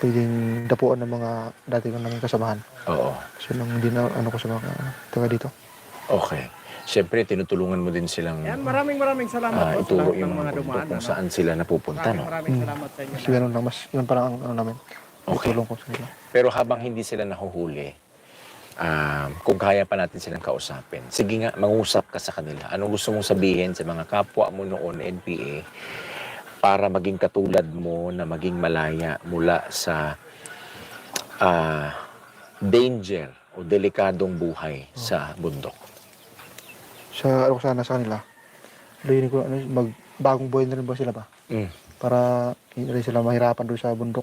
pwedeng dapuan ng mga dati kong naging kasamahan. Oo. So, nung hindi na ano ko sa mga taga dito. Okay. Siyempre, tinutulungan mo din silang Yan, maraming salamat po sa ituro lahat ng yung mga mga dumaan. kung saan sila napupunta, no? Maraming salamat sa inyo. Mas ganun lang. Mas yun parang ang ano namin. Okay. Itulong ko sa nila. Pero habang hindi sila nahuhuli, kung kaya pa natin silang kausapin, sige nga, mangusap ka sa kanila. Anong gusto mong sabihin sa mga kapwa mo noon, NPA, para maging katulad mo na maging malaya mula sa danger o delikadong buhay sa bundok? Sa ano ko sana sa kanila, layunin ko magbagong buhay na rin ba sila ba? Para hindi rin sila mahirapan doon sa bundok.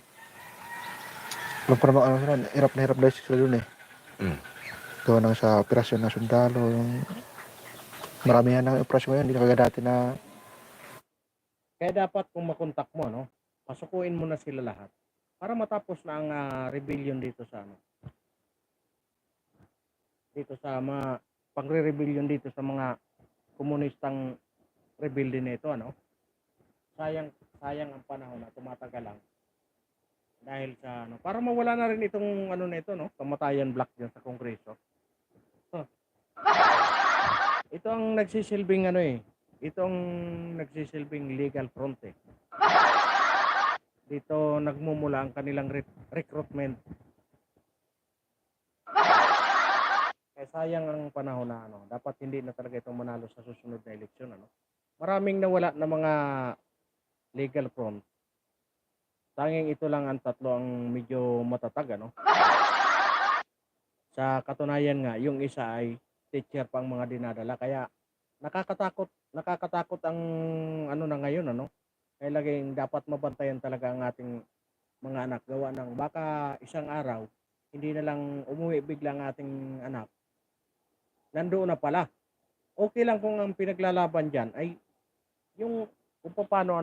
Alam ko naman ano sila, hirap na hirap dahil sila doon eh. Gawa nang sa operasyon na sundalo, yung marami yan ng operasyon ngayon, hindi na kagaya dati na. Kaya dapat kung makontak mo, no, pasukuin mo na sila lahat para matapos na ang rebellion dito sa pangre-rebellion dito sa mga komunistang rebelde nito, sayang ang panahon na tumatagal lang dahil sa para mawala na rin itong kamatayan black diyan sa Kongreso. Ito ang nagsisilbing itong nagsisilbing legal front eh. Dito nagmumula ang kanilang recruitment. Kaya sayang ang panahon na dapat hindi na talaga itong manalo sa susunod na eleksyon Maraming nawala na mga legal front. Tanging ito lang ang tatlo ang medyo matatag Sa katunayan nga, yung isa ay teacher pang mga dinadala kaya nakakatakot ang na ngayon Kaya laging dapat mabantayan talaga ang ating mga anak gawa ng baka isang araw hindi na lang umuwi bigla ang ating anak. Nandoon na pala. Okay lang kung ang pinaglalaban diyan ay yung kung paano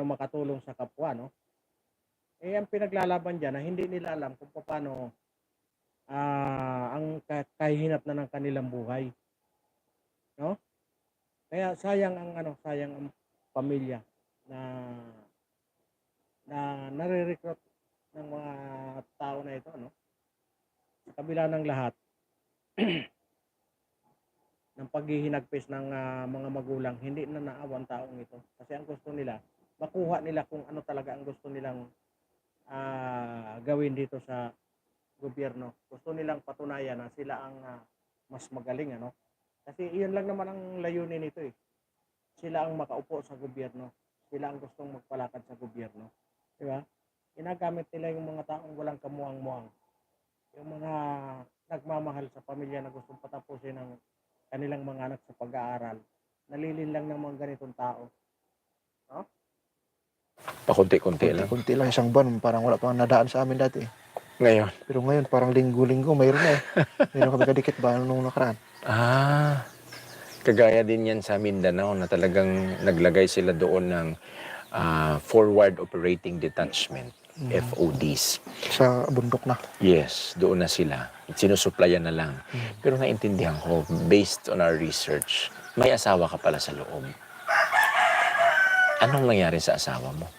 makatulong sa kapwa ang pinaglalaban diyan na hindi nila alam kung paano ang kahihinat na ng kanilang buhay. Kaya sayang ang pamilya na nare-recruit ng mga tao na ito Sa kabila ng lahat ng paghihinagpis ng mga magulang, hindi na naawan taong ito. Kasi ang gusto nila, makuha nila kung ano talaga ang gusto nilang gawin dito sa gobyerno. Gusto nilang patunayan na sila ang mas magaling Kasi iyon lang naman ang layunin nito eh. Sila ang makaupo sa gobyerno. Sila ang gustong magpalakad sa gobyerno. Di ba? Ginagamit nila yung mga taong walang kamuang-muang. Yung mga nagmamahal sa pamilya na gustong patapusin ng kanilang mga anak sa pag-aaral. Nalilin lang ng mga ganitong tao. Pakunti-kunti lang. Kunti lang isang buwan, parang wala pang nadaan sa amin dati. Ngayon? Pero ngayon, parang linggo-linggo, mayroon na eh. Mayroon kami kadikit ba nung nakaraan. Kagaya din yan sa Mindanao na talagang naglagay sila doon ng Forward Operating Detachment. FODs. Sa bundok na. Yes, doon na sila. Sinusuplayan na lang. Pero naintindihan ko, based on our research, may asawa ka pala sa loob. Anong nangyari sa asawa mo?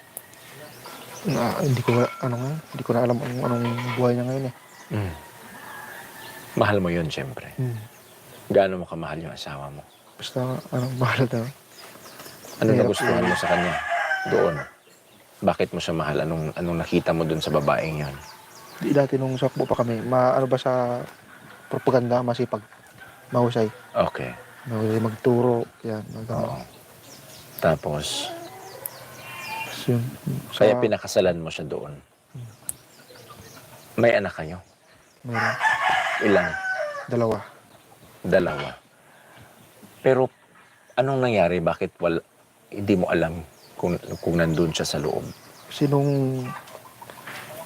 Hindi ko na alam anong buhay niya ngayon eh. Mahal mo yun, siyempre. Gaano mo kamahal yung asawa mo? Basta, mahal na. Ano Mahirap nagustuhan yun. mo sa kanya doon? Bakit mo siya mahal? Anong nakita mo doon sa babaeng yon? Di dati nung sakbo pa kami, ano ba sa propaganda, masipag, mahusay. Okay. Mahusay magturo, yan, Oo. gano'n. Tapos, Tapos yun, kaya sa, pinakasalan mo siya doon. May anak kayo? mayroon, Ilan? 2. 2. Pero, anong nangyari? Bakit hindi mo alam kung nandun siya sa loob? Kasi nung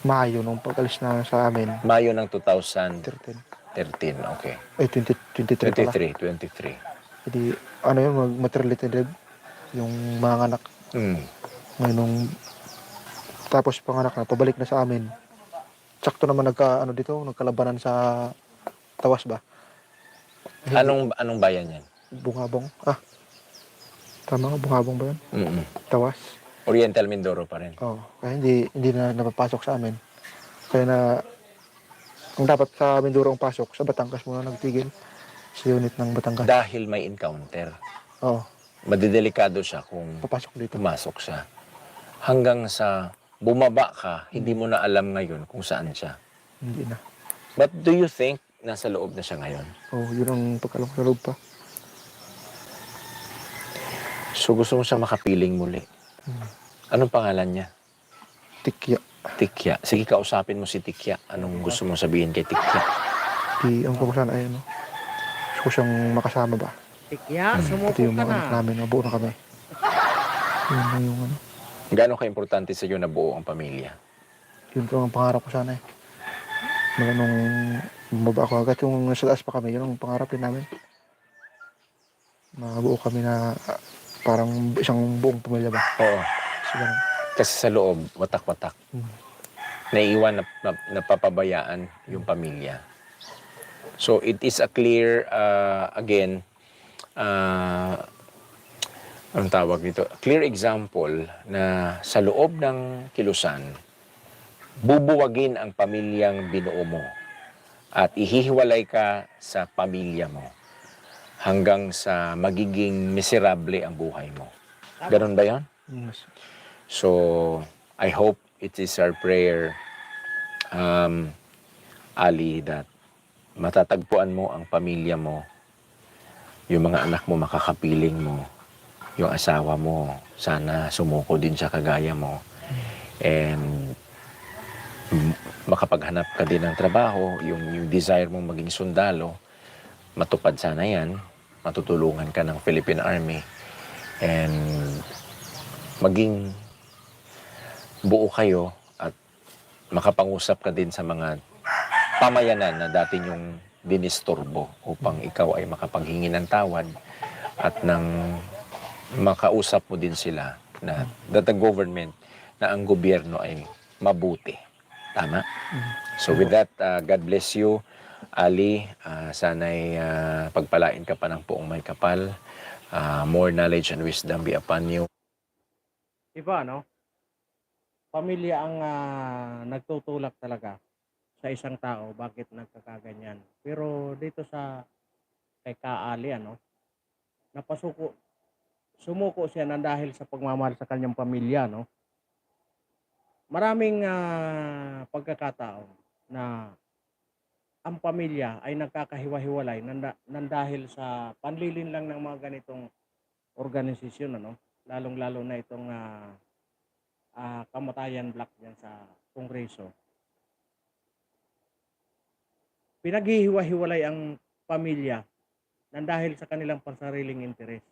Mayo, nung pag-alis na sa amin, Mayo ng 2013. 13, Okay. ay 2023 pala. 23. Jadi, ano yun, maternity leave, yung mga anak. Hmm. Ngayon, nung tapos panganak na, pabalik na sa amin. Sakto naman nagkalabanan sa Tawas ba? Hindi, Anong bayan yan? Bungabong. Tama nga, Bungabong ba yun? Mm-mm. Tawas. Oriental Mindoro pa rin. Oo. Kaya hindi na napapasok sa amin. Kaya ang dapat sa Mindoro ang pasok, sa Batangas muna nagtigil. Sa unit ng Batangas. Dahil may encounter. Oo. Madidelikado siya kung Papasok dito. pumasok siya. Hanggang sa bumaba ka, hindi mo na alam ngayon kung saan siya. Hindi na. But do you think nasa loob na siya ngayon? Oo, yun ang pagkalam sa loob pa. So gusto mo siya makapiling muli. Anong pangalan niya? Tikya. Tikya. Sige, kausapin mo si Tikya. Anong gusto mong sabihin kay Tikya? Ang kumasan ay gusto ko siyang makasama ba? Tikya, Pati sumuko yung ka mga anak na. namin, mabuo na kami. Yun na yung Gaano ka-importante sa iyo na buo ang pamilya? yun po ang pangarap ko sana eh. Mula nung bumaba ako agad yung nasa taas pa kami, yun ang pangarap din namin. Mabuo kami na parang isang buong pamilya ba? Oo. So, ganun. Kasi sa loob, watak-watak. Naiiwan na napapabayaan yung pamilya. So it is a clear, again, anong tawag dito? Clear example na sa loob ng kilusan, bubuwagin ang pamilyang binuo mo at ihihiwalay ka sa pamilya mo hanggang sa magiging miserable ang buhay mo. Ganun ba yon? Yes. So, I hope it is our prayer, Ali, that matatagpuan mo ang pamilya mo, yung mga anak mo makakapiling mo, yung asawa mo, sana sumuko din siya kagaya mo, and makapaghanap ka din ng trabaho, yung desire mong maging sundalo, matupad sana yan, matutulungan ka ng Philippine Army, and maging buo kayo at makapangusap ka din sa mga pamayanan na dati yung dinisturbo upang ikaw ay makapaghingi ng tawad at nang makausap mo din sila na that the government, na ang gobyerno ay mabuti. Tama? So with that, God bless you, Ali. Sana'y pagpalain ka pa ng poong may kapal. More knowledge and wisdom be upon you. Iba, no? Pamilya ang nagtutulak talaga sa isang tao bakit nagkakaganyan. Pero dito sa kay Kaali, sumuko siya na dahil sa pagmamahal sa kanyang pamilya, no? Maraming pagkakataon na ang pamilya ay nagkakahiwa-hiwalay nang dahil sa panlilin lang ng mga ganitong organisasyon, lalong-lalo na itong Kamatayan Black diyan sa Kongreso. Pinaghihiwa-hiwalay ang pamilya nang dahil sa kanilang pansariling interes.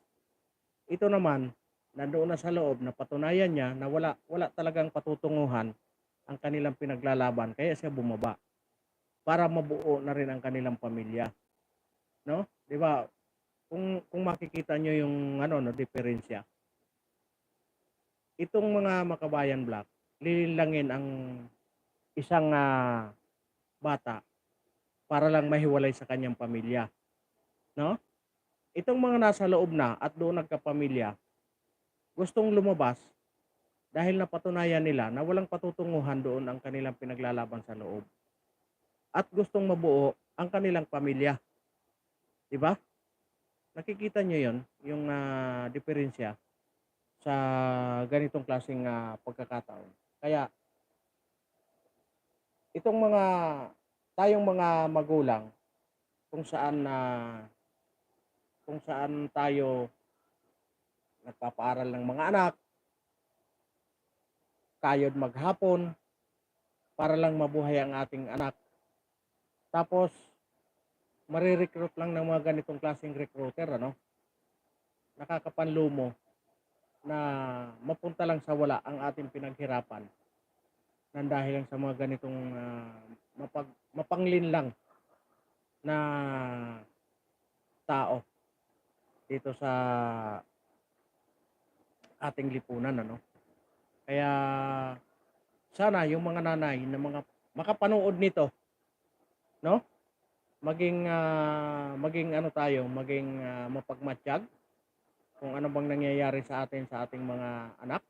Ito naman, nandoon na sa loob na patunayan niya na wala talagang patutunguhan ang kanilang pinaglalaban, kaya siya bumaba para mabuo na rin ang kanilang pamilya, no? 'Di ba? Kung makikita niyo yung diferensya. Itong mga Makabayan Black, lilingangin ang isang bata para lang mahiwalay sa kanyang pamilya, no? Itong mga nasa loob na at doon nagkapamilya, gustong lumabas dahil napatunayan nila na walang patutunguhan doon ang kanilang pinaglalaban sa loob. At gustong mabuo ang kanilang pamilya. 'Di ba? Nakikita niyo 'yon, yung diferensya sa ganitong klaseng pagkakataon. Kaya itong tayong mga magulang kung saan kung saan tayo nagpapaaral ng mga anak, kayod maghapon para lang mabuhay ang ating anak. Tapos mare-recruit lang ng mga ganitong klaseng recruiter, ano? Nakakapanlumo na mapunta lang sa wala ang ating pinaghirapan nang dahil lang sa mga ganitong mapanglinlang na tao dito sa ating lipunan, ano? Kaya sana yung mga nanay na mga makapanood nito, no? Maging ano tayo, maging mapagmatyag kung ano bang nangyayari sa atin sa ating mga anak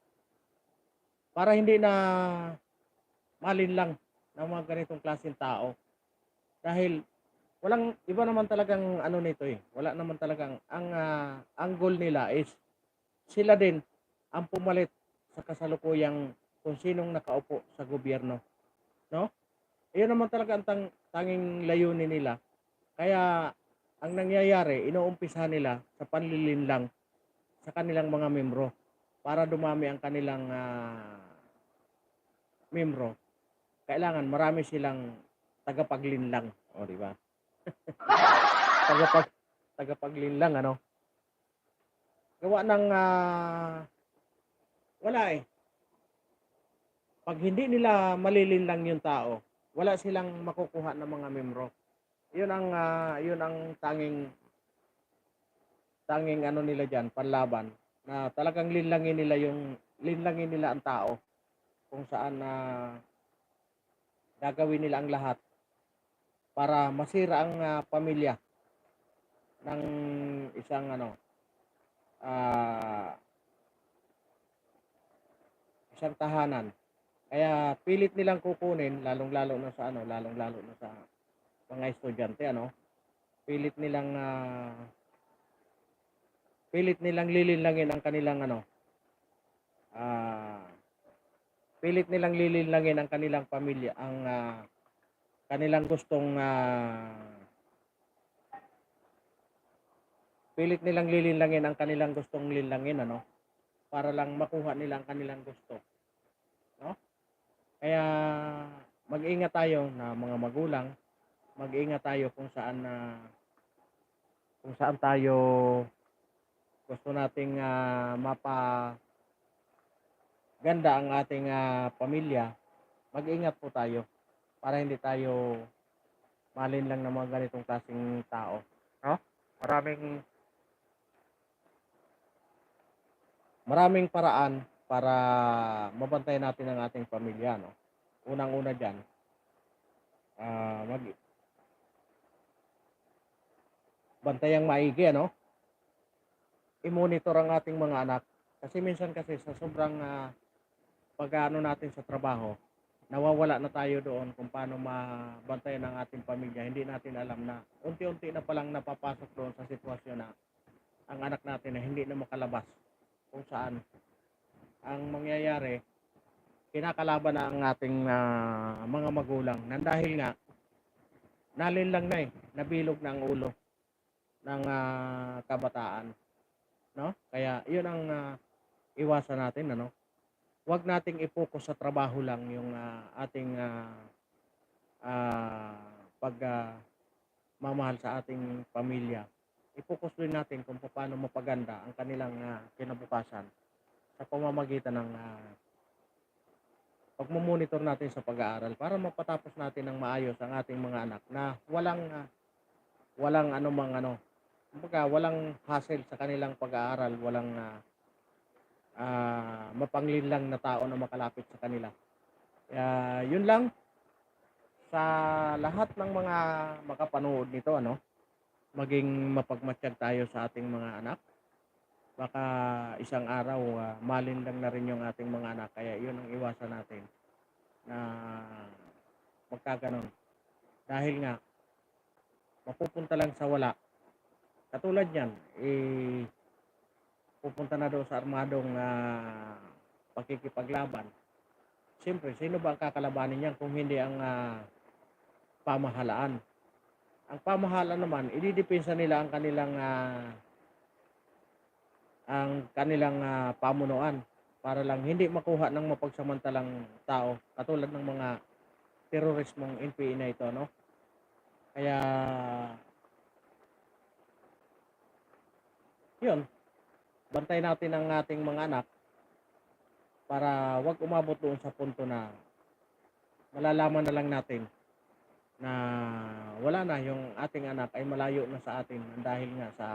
para hindi na malinlang ng mga ganitong klaseng tao. Dahil walang iba naman talagang ano nito eh. Wala naman talagang ang goal nila is sila din ang pumalit sa kasalukuyang kung sinong nakaupo sa gobyerno, no? Iyon naman talaga ang tanging layunin nila. Kaya ang nangyayari, inuumpisa nila sa panlilinlang sa kanilang mga membro para dumami ang kanilang membro. Kailangan marami silang tagapaglinlang, o di ba? Tagapag tagapaglinlang, ano? Gawa ng wala eh. Pag hindi nila malilinlang yung tao, wala silang makukuha ng mga membro. Yun ang tanging ano nila diyan, panlaban na talagang linlangin nila ang tao kung saan gagawin nila ang lahat para masira ang pamilya ng isang ah, isang tahanan. Kaya pilit nilang kukunin lalong-lalo na sa lalong-lalo na sa mga estudyante, ano. Pilit nilang lilinlangin ang kanilang ah, pilit nilang lilinlangin ang kanilang pamilya, ang kanilang gustong pilit nilang lilinlangin ang kanilang gustong linlangin, ano, para lang makuha nila ang kanilang gusto, no? Kaya mag-ingat tayo na mga magulang, mag-ingat tayo kung saan tayo gusto nating mapaganda ang ating pamilya. Mag-ingat po tayo para hindi tayo malinlang ng mga ganitong klaseng tao, no? Maraming paraan para mabantayan natin ang ating pamilya, no? Unang-una diyan, bantayang maigi, ano? I-monitor ang ating mga anak kasi minsan kasi sa sobrang pag-aano natin sa trabaho, nawawala na tayo doon kung paano mabantayan ang ating pamilya. Hindi natin alam na unti-unti na palang napapasok doon sa sitwasyon na ang anak natin na hindi na makalabas kung saan ang mangyayari, kinakalaban na ang ating mga magulang nang dahil nga nalinlang na nabilog na ang ulo ng kabataan, no? Kaya 'yun ang iwasan natin, ano? Huwag nating i-focus sa trabaho lang yung ating pag mamahal sa ating pamilya. I-focus din natin kung paano mapaganda ang kanilang kinabukasan sa pamamagitan ng pagmumonitor natin sa pag-aaral para mapatapos natin ng maayos ang ating mga anak na walang anumang kumbaga walang hassle sa kanilang pag-aaral, walang mapanglinlang na tao na makalapit sa kanila. Kaya yun lang sa lahat ng mga makapanood nito, ano, maging mapagmatyag tayo sa ating mga anak. Baka isang araw malinlang na rin yung ating mga anak. Kaya yun ang iwasan natin na magkaganon. Dahil nga mapupunta lang sa wala Katulad niyan, pupunta na doon sa armadong pakikipaglaban. Siyempre, sino ba ang kakalabanin niyan kung hindi ang pamahalaan? Ang pamahalaan naman, ididepensa nila ang kanilang pamunuan para lang hindi makuha ng mapagsamantalang tao katulad ng mga terorismong NPA na ito, no? Kaya, yun, bantay natin ang ating mga anak para wag umabot doon sa punto na malalaman na lang natin na wala na yung ating anak ay malayo na sa atin dahil nga sa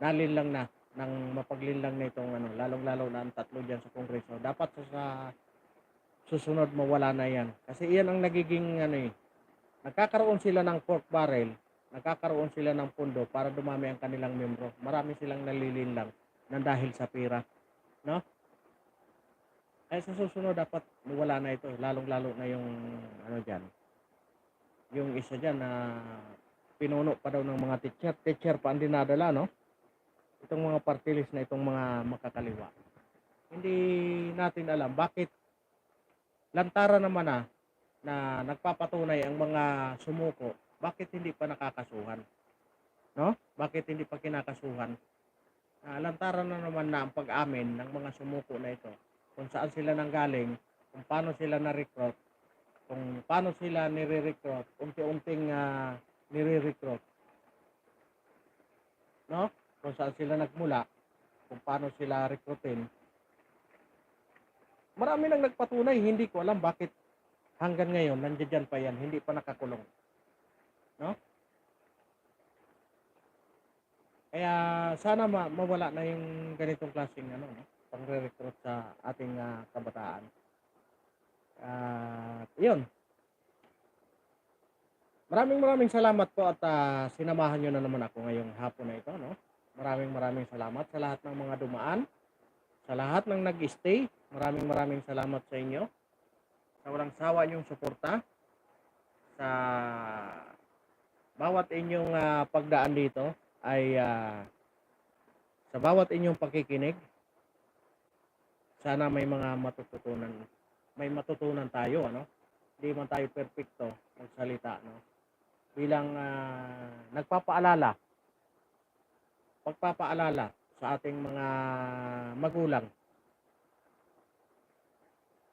nalinlang na ng mapaglinlang na itong lalong-lalo na ang tatlo diyan sa Kongreso. Dapat sa susunod mawala na yan. Kasi iyan ang nagiging nagkakaroon sila ng pork barrel, nagkakaroon sila ng pundo para dumami ang kanilang membro. Marami silang nalilinlang ng dahil sa pera, no? Kaya sa susunod dapat wala na ito, lalong-lalo na yung diyan. Yung isa diyan na pinuno pa daw ng mga teacher pa ang dinadala, no? Itong mga party list na itong mga makakaliwa. Hindi natin alam bakit lantaran naman na nagpapatunay ang mga sumuko, bakit hindi pa nakakasuhan? No? Bakit hindi pa kinakasuhan? Lantaran na naman na ang pag-amin ng mga sumuko na ito, kung saan sila nanggaling, kung paano sila na-recruit, kung paano sila nire-recruit, unti-unting nire-recruit. No? Kung saan sila nagmula, kung paano sila recruitin. Marami nang nagpatunay, hindi ko alam bakit hanggang ngayon nandiyan pa yan, hindi pa nakakulong. No? Kaya sana mawala na yung ganitong klaseng no? Pangre-recruit sa ating kabataan. Yun. Maraming salamat po at sinamahan nyo na naman ako ngayong hapon na ito, no? Maraming salamat sa lahat ng mga dumaan, sa lahat ng nag-stay. Maraming salamat sa inyo. Sa walang sawa niyong suporta, sa bawat inyong pagdaan dito ay sa bawat inyong pakikinig, sana may mga matutunan tayo, ano? Hindi man tayo perfecto magsalita, no? Bilang pagpapaalala sa ating mga magulang.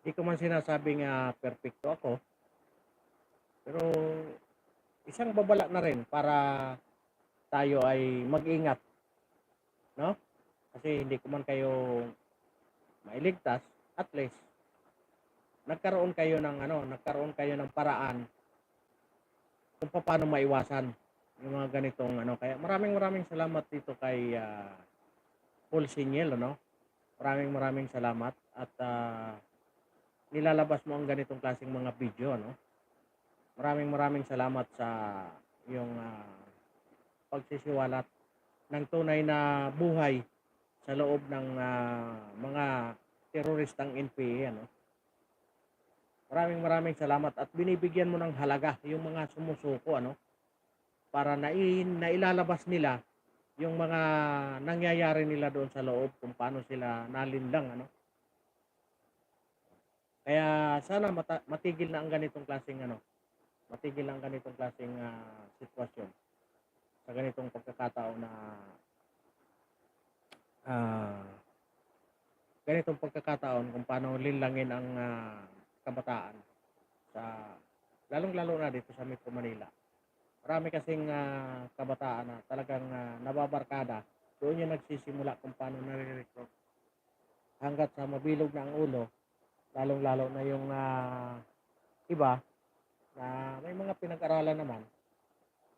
Hindi ko man sinasabing perfecto ako, pero isang babala na rin para tayo ay mag-ingat, no? Kasi hindi ko man kayo mailigtas, at least nagkaroon kayo ng paraan kung paano maiwasan yung mga ganitong kaya maraming salamat dito kay Paul Siniel, no? Maraming salamat at nilalabas mo ang ganitong klaseng mga video, no? Maraming salamat sa yung pagsisiwalat ng tunay na buhay sa loob ng mga teroristang NPA, ano? Maraming salamat at binibigyan mo ng halaga yung mga sumusuko, ano? Para nailalabas nila yung mga nangyayari nila doon sa loob, kung paano sila nalinlang, ano? Kaya sana matigil na ang ganitong klaseng sitwasyon sa ganitong pagkakataon na kung paano linlangin ang kabataan sa lalong-lalo na dito sa Metro Manila. Marami kasing kabataan na talagang nababarkada. Doon yung nagsisimula kung paano nare-recruit. Hanggat sa mabilog na ang ulo, lalong-lalo na yung iba na may mga pinag-aralan naman,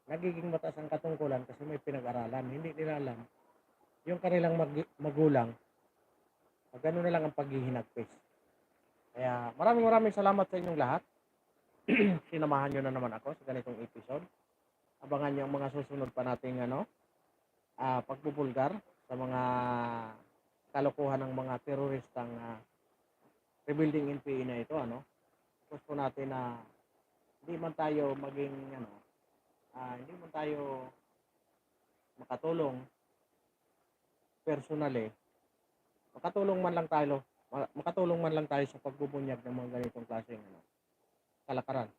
nagiging mataas ang katungkulan kasi may pinag-aralan. Hindi nila alam yung kanilang magulang. Gano'n na lang ang paghihinagpis. Kaya maraming salamat sa inyong lahat. Sinamahan nyo na naman ako sa ganitong episode. Abangan nyo ang mga susunod pa nating pagbubulgar sa mga kalokohan ng mga teroristang rebuilding NPA na ito, ano? Gusto natin na hindi man tayo maging hindi man tayo makatulong personally, makatulong man lang tayo sa pagbubunyag ng mga ganitong klaseng kalakaran,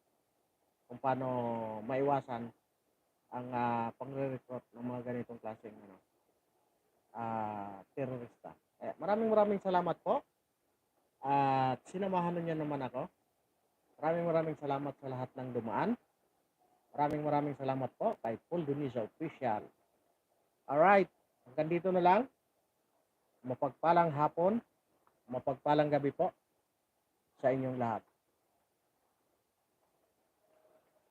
kung paano maiwasan ang pagre-recruit ng mga ganitong klaseng terorista. Kaya maraming salamat po at sinamahan niyo naman ako. Maraming salamat sa lahat ng dumaan. Maraming salamat po kay Paul Duniza Official. Alright, hanggang dito na lang. Mapagpalang hapon, mapagpalang gabi po sa inyong lahat.